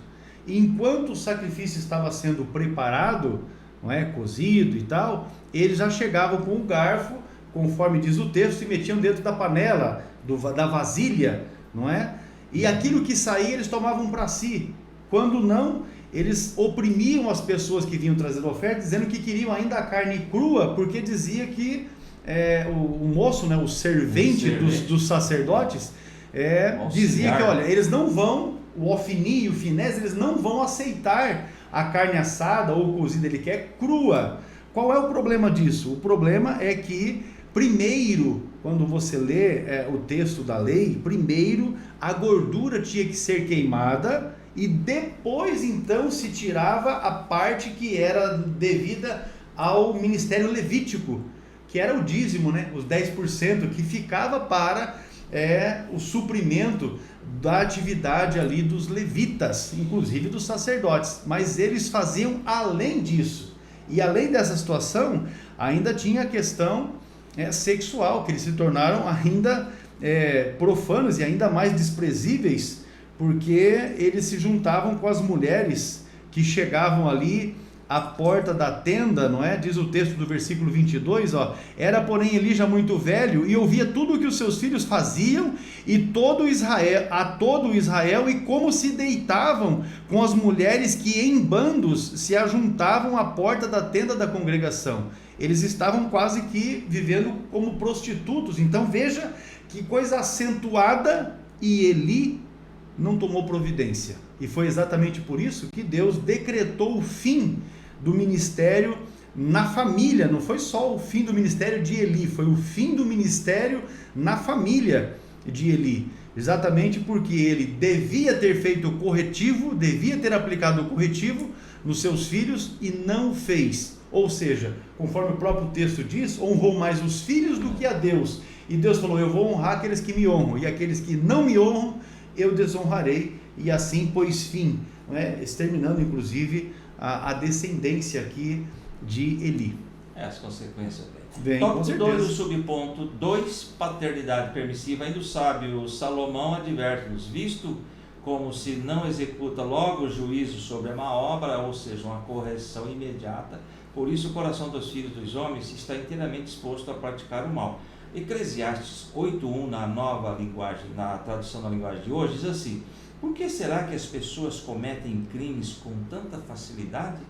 E enquanto o sacrifício estava sendo preparado, não é, cozido e tal, eles já chegavam com o garfo, conforme diz o texto, e metiam dentro da panela, da vasilha, não é? E aquilo que saía eles tomavam para si. Quando não, eles oprimiam as pessoas que vinham trazer a oferta, dizendo que queriam ainda a carne crua, porque dizia que o moço, né, o servente dos sacerdotes, dizia que, olha, eles não vão, o Ofni e o Finés, eles não vão aceitar a carne assada ou cozida, ele quer crua. Qual é o problema disso? O problema é que, primeiro, quando você lê o texto da lei, primeiro a gordura tinha que ser queimada, e depois então se tirava a parte que era devida ao ministério levítico, que era o dízimo, né? Os 10% que ficava para o suprimento da atividade ali dos levitas, inclusive dos sacerdotes, mas eles faziam além disso. E além dessa situação, ainda tinha a questão sexual, que eles se tornaram ainda profanos e ainda mais desprezíveis, porque eles se juntavam com as mulheres que chegavam ali à porta da tenda, não é? Diz o texto do versículo 22, ó, era porém Eli já muito velho e ouvia tudo o que os seus filhos faziam a todo Israel, e como se deitavam com as mulheres que em bandos se ajuntavam à porta da tenda da congregação. Eles estavam quase que vivendo como prostitutos. Então veja que coisa acentuada, e Eli não tomou providência. E foi exatamente por isso que Deus decretou o fim do ministério na família. Não foi só o fim do ministério de Eli, foi o fim do ministério na família de Eli. Exatamente porque ele devia ter feito o corretivo, devia ter aplicado o corretivo nos seus filhos e não fez. Ou seja, conforme o próprio texto diz, honrou mais os filhos do que a Deus. E Deus falou, eu vou honrar aqueles que me honram, e aqueles que não me honram, eu desonrarei. E assim pôs fim, exterminando inclusive a descendência aqui de Eli. As consequências vem. Tópico 2 do subponto 2, paternidade permissiva. Ainda o sábio Salomão adverte-nos, visto como se não executa logo o juízo sobre a má obra, ou seja, uma correção imediata, por isso o coração dos filhos dos homens está inteiramente disposto a praticar o mal. Eclesiastes 8.1, na nova linguagem, na tradução da linguagem de hoje, diz assim, por que será que as pessoas cometem crimes com tanta facilidade?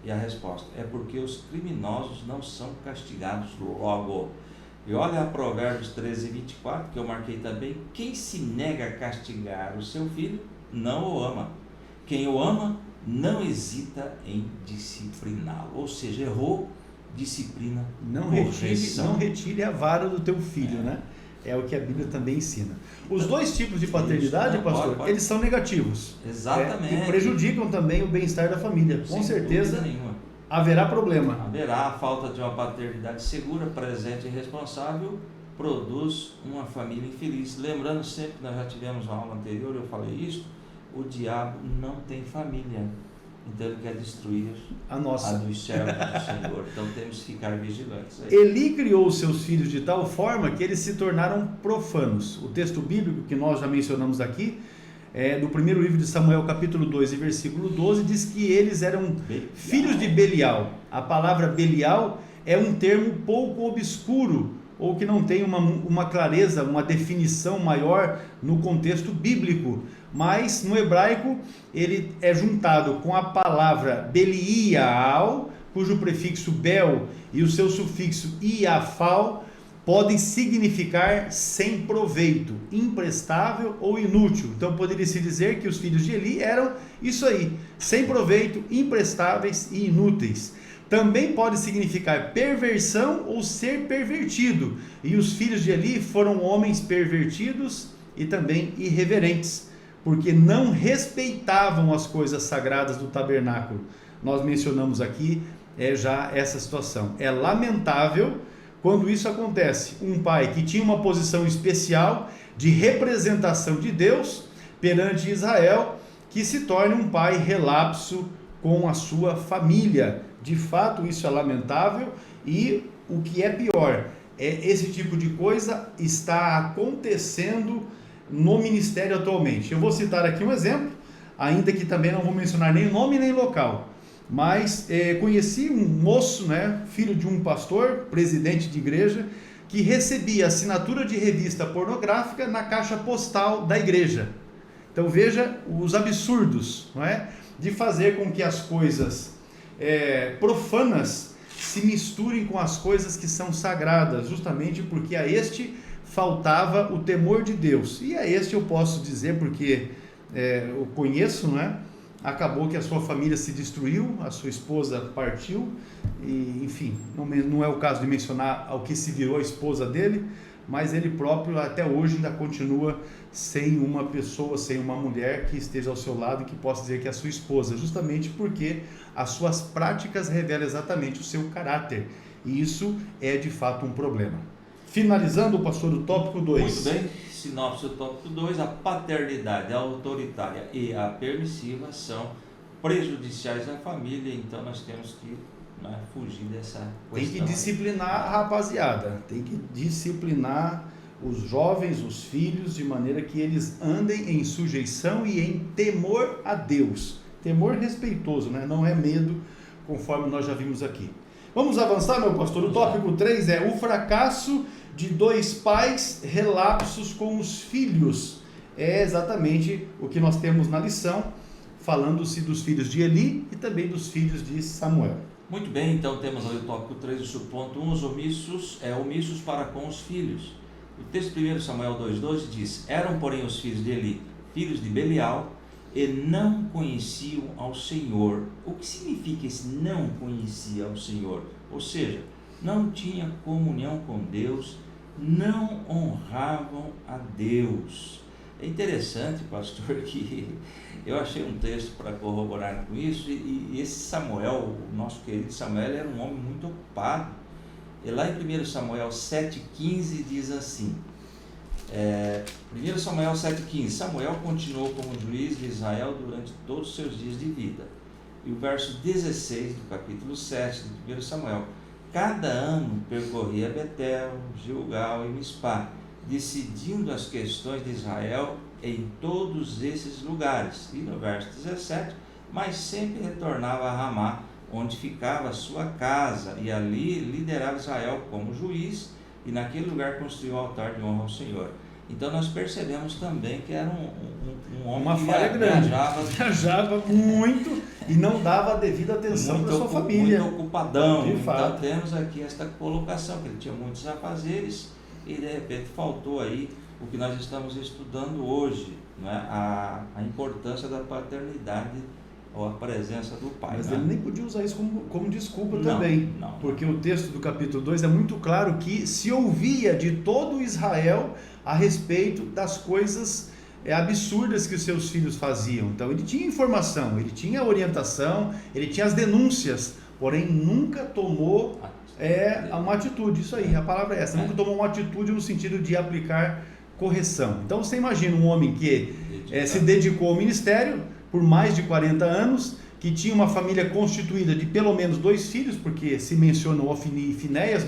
E a resposta é porque os criminosos não são castigados logo. E olha a Provérbios 13:24, que eu marquei também, quem se nega a castigar o seu filho, não o ama. Quem o ama, não hesita em discipliná-lo. Ou seja, errou, disciplina, não retire a vara do teu filho, né? É o que a Bíblia também ensina. Os dois tipos de paternidade, pastor, pode. Eles são negativos. Exatamente. E prejudicam também o bem-estar da família. Com certeza haverá problema. Haverá a falta de uma paternidade segura, presente e responsável, produz uma família infeliz. Lembrando sempre que nós já tivemos uma aula anterior, eu falei isso, o diabo não tem família. Então ele quer destruir a dos servos do Senhor. Então temos que ficar vigilantes. Eli criou os seus filhos de tal forma que eles se tornaram profanos. O texto bíblico que nós já mencionamos aqui, no primeiro livro de Samuel, capítulo 2 e versículo 12, diz que eles eram filhos de Belial. A palavra Belial é um termo pouco obscuro, ou que não tem uma clareza, uma definição maior no contexto bíblico. Mas no hebraico ele é juntado com a palavra Belial, cujo prefixo Bel e o seu sufixo Iafal podem significar sem proveito, imprestável ou inútil. Então poderia-se dizer que os filhos de Eli eram isso aí, sem proveito, imprestáveis e inúteis. também pode significar perversão ou ser pervertido. E os filhos de Eli foram homens pervertidos e também irreverentes, porque não respeitavam as coisas sagradas do tabernáculo. Nós mencionamos aqui já essa situação. É lamentável quando isso acontece. Um pai que tinha uma posição especial de representação de Deus perante Israel, que se torne um pai relapso com a sua família. De fato, isso é lamentável, e o que é pior, esse tipo de coisa está acontecendo no ministério atualmente. Eu vou citar aqui um exemplo, ainda que também não vou mencionar nem nome nem local, mas conheci um moço, filho de um pastor, presidente de igreja, que recebia assinatura de revista pornográfica na caixa postal da igreja. Então veja os absurdos, não é? De fazer com que as coisas profanas se misturem com as coisas que são sagradas, justamente porque a este faltava o temor de Deus. E a este eu posso dizer, porque eu conheço, acabou que a sua família se destruiu, a sua esposa partiu, e enfim, não é o caso de mencionar ao que se virou a esposa dele, mas ele próprio até hoje ainda continua sem uma pessoa, sem uma mulher que esteja ao seu lado e que possa dizer que é a sua esposa, justamente porque as suas práticas revelam exatamente o seu caráter, e isso é de fato um problema. Finalizando, pastor, o tópico 2. Muito bem, sinopse do tópico 2, a paternidade autoritária e a permissiva são prejudiciais à família, então nós temos que fugir dessa questão. Tem que disciplinar a rapaziada, tem que disciplinar os jovens, os filhos, de maneira que eles andem em sujeição e em temor a Deus. Temor respeitoso, não é medo, conforme nós já vimos aqui. Vamos avançar, meu pastor? O tópico 3 é o fracasso de dois pais relapsos com os filhos. É exatamente o que nós temos na lição, falando-se dos filhos de Eli e também dos filhos de Samuel. Muito bem, então temos ali o tópico 3, o subponto 1, os omissos para com os filhos. O texto 1 Samuel 2,12 diz: eram, porém, os filhos de Eli, filhos de Belial, e não conheciam ao Senhor. O que significa esse não conhecia ao Senhor? Ou seja, não tinha comunhão com Deus, não honravam a Deus. É interessante, pastor, que eu achei um texto para corroborar com isso, e esse Samuel, o nosso querido Samuel, era um homem muito ocupado. E lá em 1 Samuel 7,15 diz assim, 1 Samuel 7,15, Samuel continuou como juiz de Israel durante todos os seus dias de vida. E o verso 16 do capítulo 7 de 1 Samuel, cada ano percorria Betel, Gilgal e Mispá, decidindo as questões de Israel em todos esses lugares. E no verso 17, mas sempre retornava a Ramá, onde ficava a sua casa, e ali liderava Israel como juiz, e naquele lugar construiu o altar de honra ao Senhor. Então nós percebemos também que era um homem uma que falha grande, viajava muito e não dava a devida atenção para sua família. Muito ocupadão. De então fato. Temos aqui esta colocação, que ele tinha muitos afazeres e de repente faltou aí o que nós estamos estudando hoje, a importância da paternidade ou a presença do pai. Mas ele nem podia usar isso como desculpa também, porque o texto do capítulo 2 é muito claro que se ouvia de todo Israel a respeito das coisas absurdas que os seus filhos faziam. Então ele tinha informação, ele tinha orientação, ele tinha as denúncias, porém nunca tomou uma atitude. Isso aí, a palavra é essa, nunca tomou uma atitude no sentido de aplicar correção. Então você imagina um homem que se dedicou ao ministério por mais de 40 anos, que tinha uma família constituída de pelo menos 2 filhos, porque se menciona Ofni e Finéias,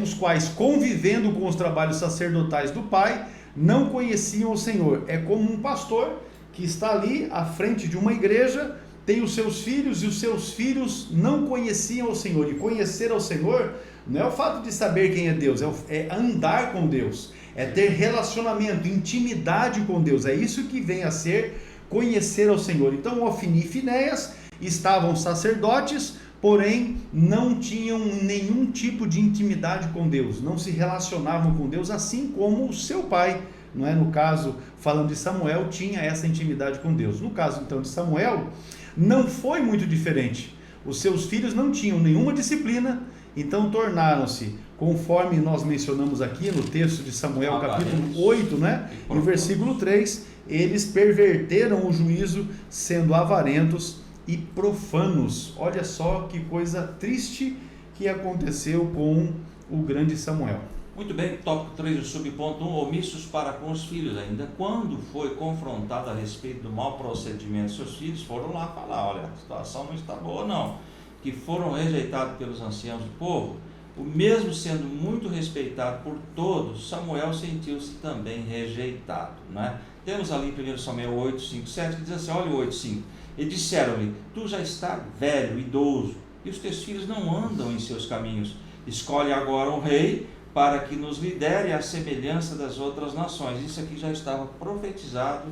os quais, convivendo com os trabalhos sacerdotais do pai, não conheciam o Senhor. É como um pastor que está ali à frente de uma igreja, tem os seus filhos, e os seus filhos não conheciam o Senhor. E conhecer ao Senhor não é o fato de saber quem é Deus, é andar com Deus, é ter relacionamento, intimidade com Deus. É isso que vem a ser conhecer ao Senhor. Então Ofni e Finéias estavam sacerdotes, porém não tinham nenhum tipo de intimidade com Deus, não se relacionavam com Deus, assim como o seu pai, no caso, falando de Samuel, tinha essa intimidade com Deus. No caso então de Samuel, não foi muito diferente. os seus filhos não tinham nenhuma disciplina, então tornaram-se, conforme nós mencionamos aqui no texto de Samuel, capítulo 8, né? No versículo 3, eles perverteram o juízo, sendo avarentos e profanos. Olha só que coisa triste que aconteceu com o grande Samuel. Muito bem, tópico 3, o subponto 1, omissos para com os filhos. Ainda quando foi confrontado a respeito do mau procedimento, seus filhos foram lá falar, olha, a situação não está boa não, que foram rejeitados pelos anciãos do povo. O mesmo sendo muito respeitado por todos, Samuel sentiu-se também rejeitado, né? Temos ali em 1 Samuel 8, 5, 7, que diz assim, olha o 8, 5, e disseram-lhe, tu já estás velho, idoso, e os teus filhos não andam em seus caminhos, escolhe agora um rei, para que nos lidere à semelhança das outras nações. Isso aqui já estava profetizado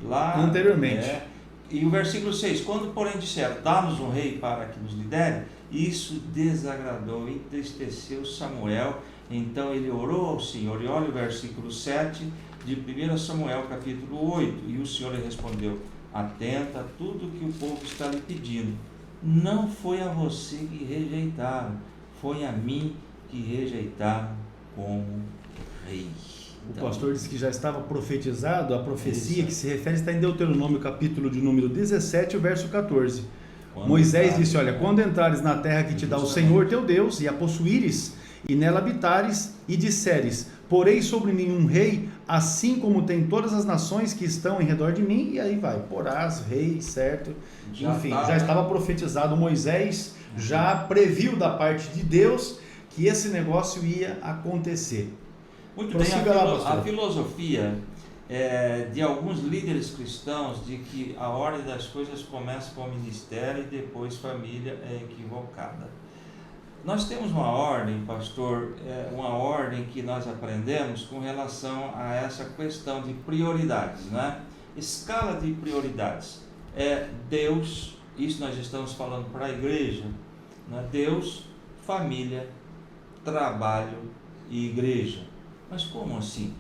lá anteriormente. E o versículo 6, quando porém disseram, dá-nos um rei para que nos lidere, isso desagradou, entristeceu Samuel, então ele orou ao Senhor. E olha o versículo 7 de 1 Samuel capítulo 8, e o Senhor lhe respondeu, atenta a tudo que o povo está lhe pedindo, não foi a você que rejeitaram, foi a mim que rejeitaram como rei. O pastor disse que já estava profetizado, a profecia que se refere está em Deuteronômio, capítulo de número 17, o verso 14. Moisés disse, olha, quando entrares na terra que te dá o Senhor teu Deus, e a possuíres, e nela habitares, e disseres, porei sobre mim um rei, assim como tem todas as nações que estão em redor de mim, e aí vai, porás, rei, certo? Enfim, já estava profetizado. Moisés já previu da parte de Deus que esse negócio ia acontecer. Muito bem, a filosofia de alguns líderes cristãos de que a ordem das coisas começa com o ministério e depois família é equivocada. Nós temos uma ordem, pastor, uma ordem que nós aprendemos com relação a essa questão de prioridades, né? Escala de prioridades. Deus, isso nós estamos falando para a igreja, né? Deus, família, trabalho e igreja. Mas como assim?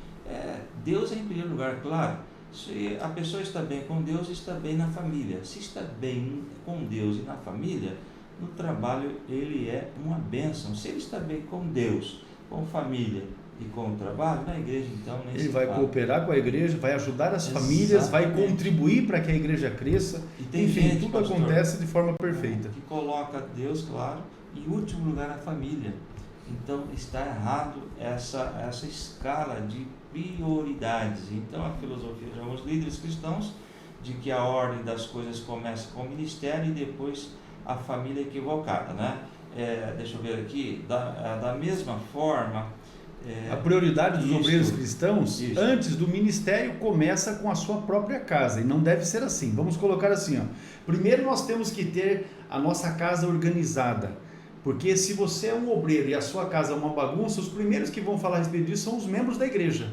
Deus é em primeiro lugar, claro. Se a pessoa está bem com Deus, está bem na família. Se está bem com Deus e na família, no trabalho ele é uma bênção. Se ele está bem com Deus, com família e com o trabalho, na igreja então nem ele vai cooperar com a igreja, vai ajudar as famílias, vai contribuir para que a igreja cresça. E tem enfim, gente, tudo pastor, acontece de forma perfeita. Que coloca Deus, claro, em último lugar a família. Então está errado essa escala de prioridades. Então a filosofia de alguns líderes cristãos de que a ordem das coisas começa com o ministério e depois a família equivocada, né? Deixa eu ver aqui, da mesma forma... a prioridade dos obreiros cristãos, antes do ministério, começa com a sua própria casa, e não deve ser assim. Vamos colocar assim, ó. Primeiro nós temos que ter a nossa casa organizada, porque se você é um obreiro e a sua casa é uma bagunça, os primeiros que vão falar a respeito disso são os membros da igreja,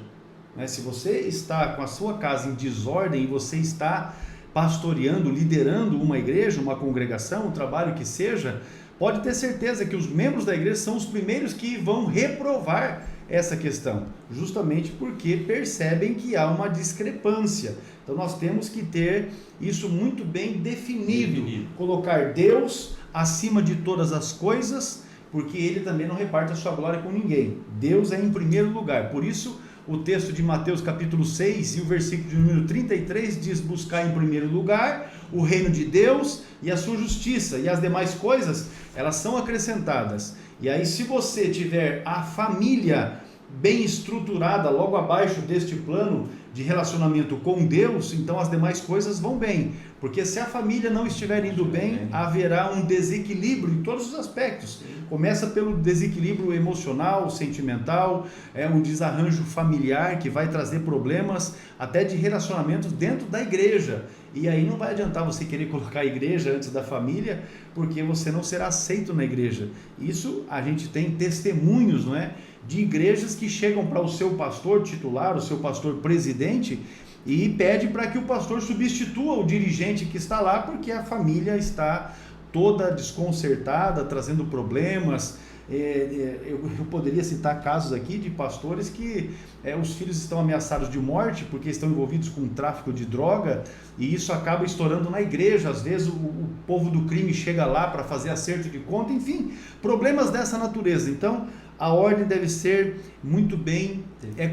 né? Se você está com a sua casa em desordem e você está pastoreando, liderando uma igreja, uma congregação, um trabalho que seja, pode ter certeza que os membros da igreja são os primeiros que vão reprovar essa questão, justamente porque percebem que há uma discrepância. Então nós temos que ter isso muito bem definido. Colocar Deus acima de todas as coisas, porque Ele também não reparte a sua glória com ninguém. Deus é em primeiro lugar. Por isso o texto de Mateus capítulo 6 e o versículo de número 33 diz: buscar em primeiro lugar o reino de Deus e a sua justiça, e as demais coisas, elas são acrescentadas. E aí, se você tiver a família bem estruturada logo abaixo deste plano de relacionamento com Deus, então as demais coisas vão bem, porque se a família não estiver indo bem, haverá um desequilíbrio em todos os aspectos. Começa pelo desequilíbrio emocional, sentimental, um desarranjo familiar que vai trazer problemas até de relacionamentos dentro da igreja. E aí não vai adiantar você querer colocar a igreja antes da família, porque você não será aceito na igreja. Isso a gente tem testemunhos, não é? De igrejas que chegam para o seu pastor titular, o seu pastor presidente, e pede para que o pastor substitua o dirigente que está lá, porque a família está toda desconcertada, trazendo problemas, Eu poderia citar casos aqui de pastores que os filhos estão ameaçados de morte porque estão envolvidos com tráfico de droga, e isso acaba estourando na igreja. Às vezes o povo do crime chega lá para fazer acerto de conta, enfim, problemas dessa natureza. Então, a ordem deve ser muito bem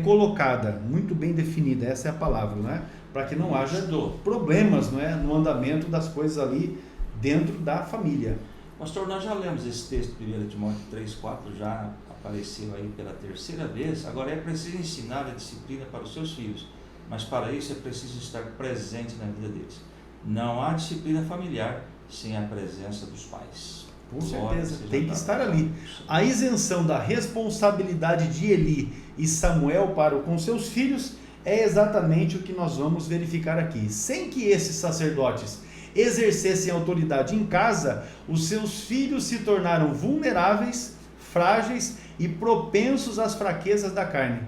colocada, muito bem definida, essa é a palavra, né? Para que não haja problemas, não é, no andamento das coisas ali dentro da família. Pastor, nós já lemos esse texto, 1 Timóteo 3,4, já apareceu aí pela terceira vez. Agora é preciso ensinar a disciplina para os seus filhos, mas para isso é preciso estar presente na vida deles. Não há disciplina familiar sem a presença dos pais. Com certeza, tem que estar ali. A isenção da responsabilidade de Eli e Samuel com seus filhos é exatamente o que nós vamos verificar aqui. Sem que esses sacerdotes exercessem autoridade em casa, os seus filhos se tornaram vulneráveis, frágeis e propensos às fraquezas da carne.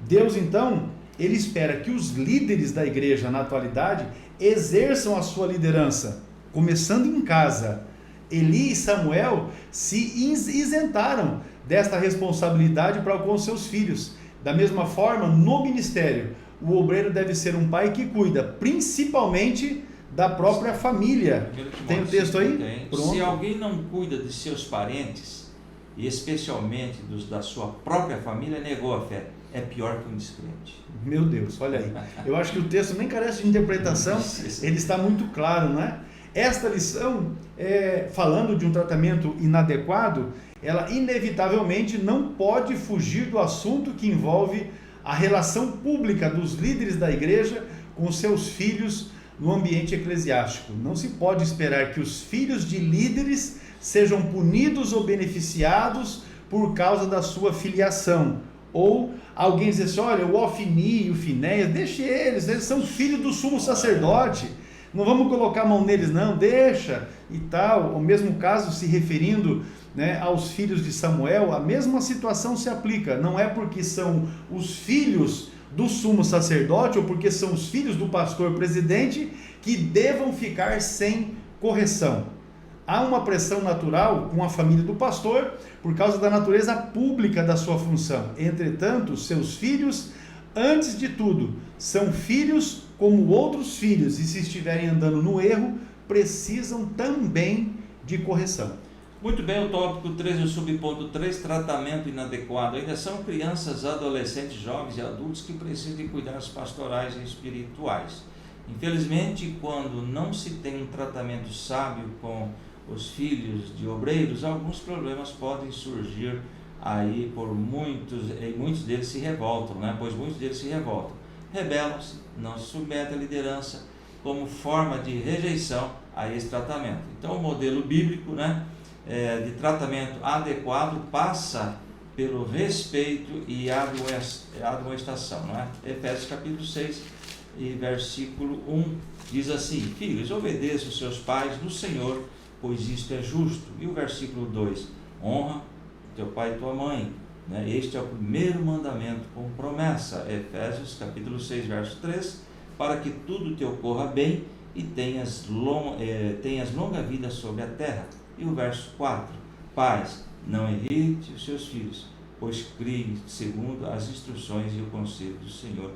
Deus, então, ele espera que os líderes da igreja na atualidade exerçam a sua liderança, começando em casa. Eli e Samuel se isentaram desta responsabilidade para com seus filhos. Da mesma forma, no ministério, o obreiro deve ser um pai que cuida, principalmente da própria família. Tem o texto aí? Tem. Pronto. Se alguém não cuida de seus parentes, e especialmente da sua própria família, negou a fé. É pior que um descrente. Meu Deus, olha aí. Eu acho que o texto nem carece de interpretação, ele está muito claro, não é? Esta lição, falando de um tratamento inadequado, ela inevitavelmente não pode fugir do assunto que envolve a relação pública dos líderes da igreja com seus filhos no ambiente eclesiástico. Não se pode esperar que os filhos de líderes sejam punidos ou beneficiados por causa da sua filiação. Ou alguém diz assim, olha, o Ofni e o Finéias, deixe eles são filhos do sumo sacerdote, não vamos colocar a mão neles não, deixa e tal. O mesmo caso se referindo, né, aos filhos de Samuel, a mesma situação se aplica. Não é porque são os filhos do sumo sacerdote ou porque são os filhos do pastor presidente que devam ficar sem correção. Há uma pressão natural com a família do pastor por causa da natureza pública da sua função. Entretanto, seus filhos, antes de tudo, são filhos como outros filhos, e se estiverem andando no erro, precisam também de correção. Muito bem, o tópico 13, o subponto 3, tratamento inadequado. Ainda são crianças, adolescentes, jovens e adultos que precisam de cuidados pastorais e espirituais. Infelizmente, quando não se tem um tratamento sábio com os filhos de obreiros, alguns problemas podem surgir aí e muitos deles se revoltam, né? Pois muitos deles se revoltam, rebelam-se, não se submetem à liderança como forma de rejeição a esse tratamento. Então, o modelo bíblico, né, de tratamento adequado passa pelo respeito e admoestação, não é? Efésios capítulo 6 e versículo 1 diz assim: filhos, obedeçam os seus pais no Senhor, pois isto é justo. E o versículo 2: honra teu pai e tua mãe, né? Este é o primeiro mandamento com promessa. Efésios capítulo 6 verso 3: para que tudo te ocorra bem e tenhas longa vida sobre a terra. E o verso 4: pais, não irrite os seus filhos, pois criem segundo as instruções e o conselho do Senhor.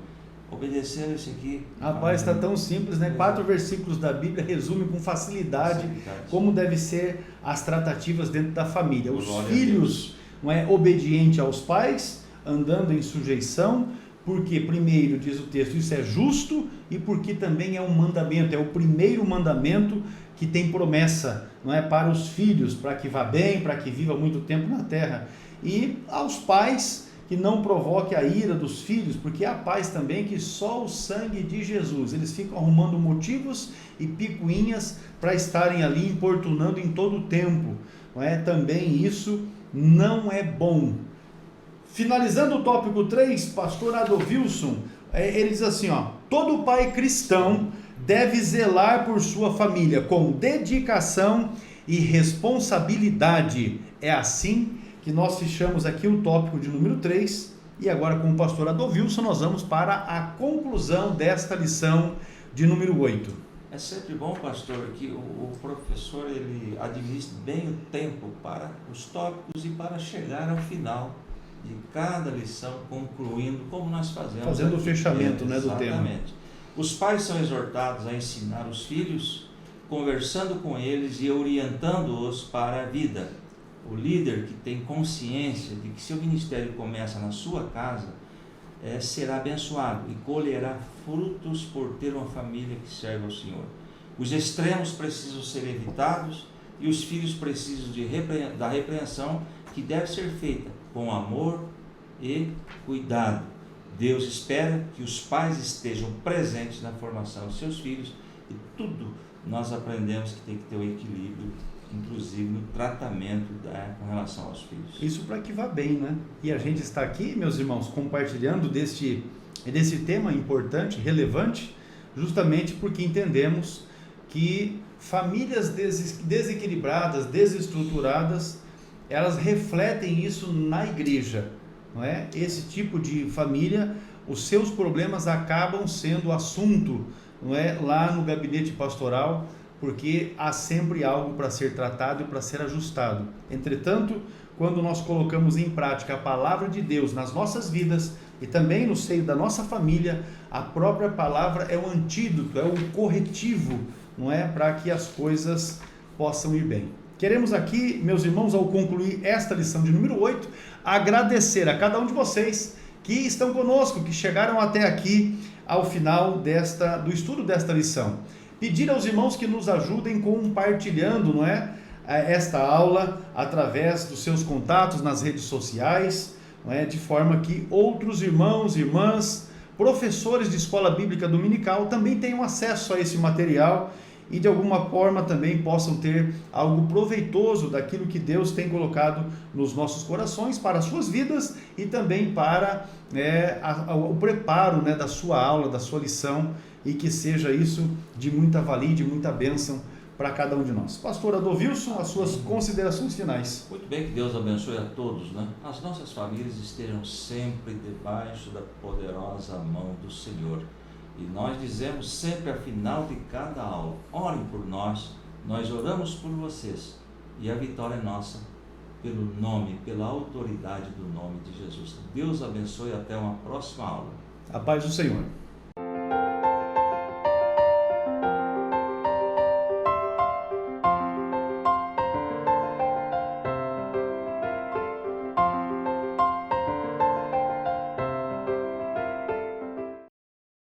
Obedecendo isso aqui. Rapaz, está tão simples, né? 4 versículos da Bíblia resumem com facilidade como deve ser as tratativas dentro da família. Os filhos, não é, obediente aos pais, andando em sujeição, porque primeiro, diz o texto, isso é justo, e porque também é um mandamento, é o primeiro mandamento que tem promessa, não é, para os filhos, para que vá bem, para que viva muito tempo na terra. E aos pais, que não provoque a ira dos filhos, porque há pais também que só o sangue de Jesus, eles ficam arrumando motivos e picuinhas para estarem ali importunando em todo o tempo, não é? Também isso não é bom. Finalizando o tópico 3, pastor Adolfilson, ele diz assim, ó: todo pai cristão deve zelar por sua família com dedicação e responsabilidade. É assim que nós fechamos aqui o tópico de número 3, e agora com o pastor Adolfilson nós vamos para a conclusão desta lição de número 8. É sempre bom, pastor, que o professor ele administre bem o tempo para os tópicos e para chegar ao final de cada lição, concluindo como nós fazemos. Fazendo o fechamento, do tema. Exatamente. Os pais são exortados a ensinar os filhos, conversando com eles e orientando-os para a vida. O líder que tem consciência de que seu ministério começa na sua casa, será abençoado e colherá frutos por ter uma família que serve ao Senhor. Os extremos precisam ser evitados e os filhos precisam da repreensão que deve ser feita com amor e cuidado. Deus espera que os pais estejam presentes na formação dos seus filhos e tudo nós aprendemos que tem que ter um equilíbrio, inclusive no tratamento com relação aos filhos. Isso para que vá bem, né? E a gente está aqui, meus irmãos, compartilhando desse tema importante, relevante, justamente porque entendemos que famílias desequilibradas, desestruturadas, elas refletem isso na igreja, não é? Esse tipo de família, os seus problemas acabam sendo assunto, não é? Lá no gabinete pastoral, porque há sempre algo para ser tratado e para ser ajustado. Entretanto, quando nós colocamos em prática a palavra de Deus nas nossas vidas e também no seio da nossa família, a própria palavra é um antídoto, é um corretivo, não é? Para que as coisas possam ir bem. Queremos aqui, meus irmãos, ao concluir esta lição de número 8, agradecer a cada um de vocês que estão conosco, que chegaram até aqui ao final do estudo desta lição. Pedir aos irmãos que nos ajudem compartilhando, não é? Esta aula através dos seus contatos nas redes sociais, não é? De forma que outros irmãos, irmãs, professores de escola bíblica dominical também tenham acesso a esse material e de alguma forma também possam ter algo proveitoso daquilo que Deus tem colocado nos nossos corações para as suas vidas e também para o preparo, né, da sua aula, da sua lição, e que seja isso de muita valia, de muita bênção para cada um de nós. Pastor Adovilson, as suas considerações finais. Muito bem, que Deus abençoe a todos, né? As nossas famílias estejam sempre debaixo da poderosa mão do Senhor. E nós dizemos sempre ao final de cada aula: orem por nós, nós oramos por vocês, e a vitória é nossa, pelo nome, pela autoridade do nome de Jesus. Deus abençoe, até uma próxima aula. A paz do Senhor.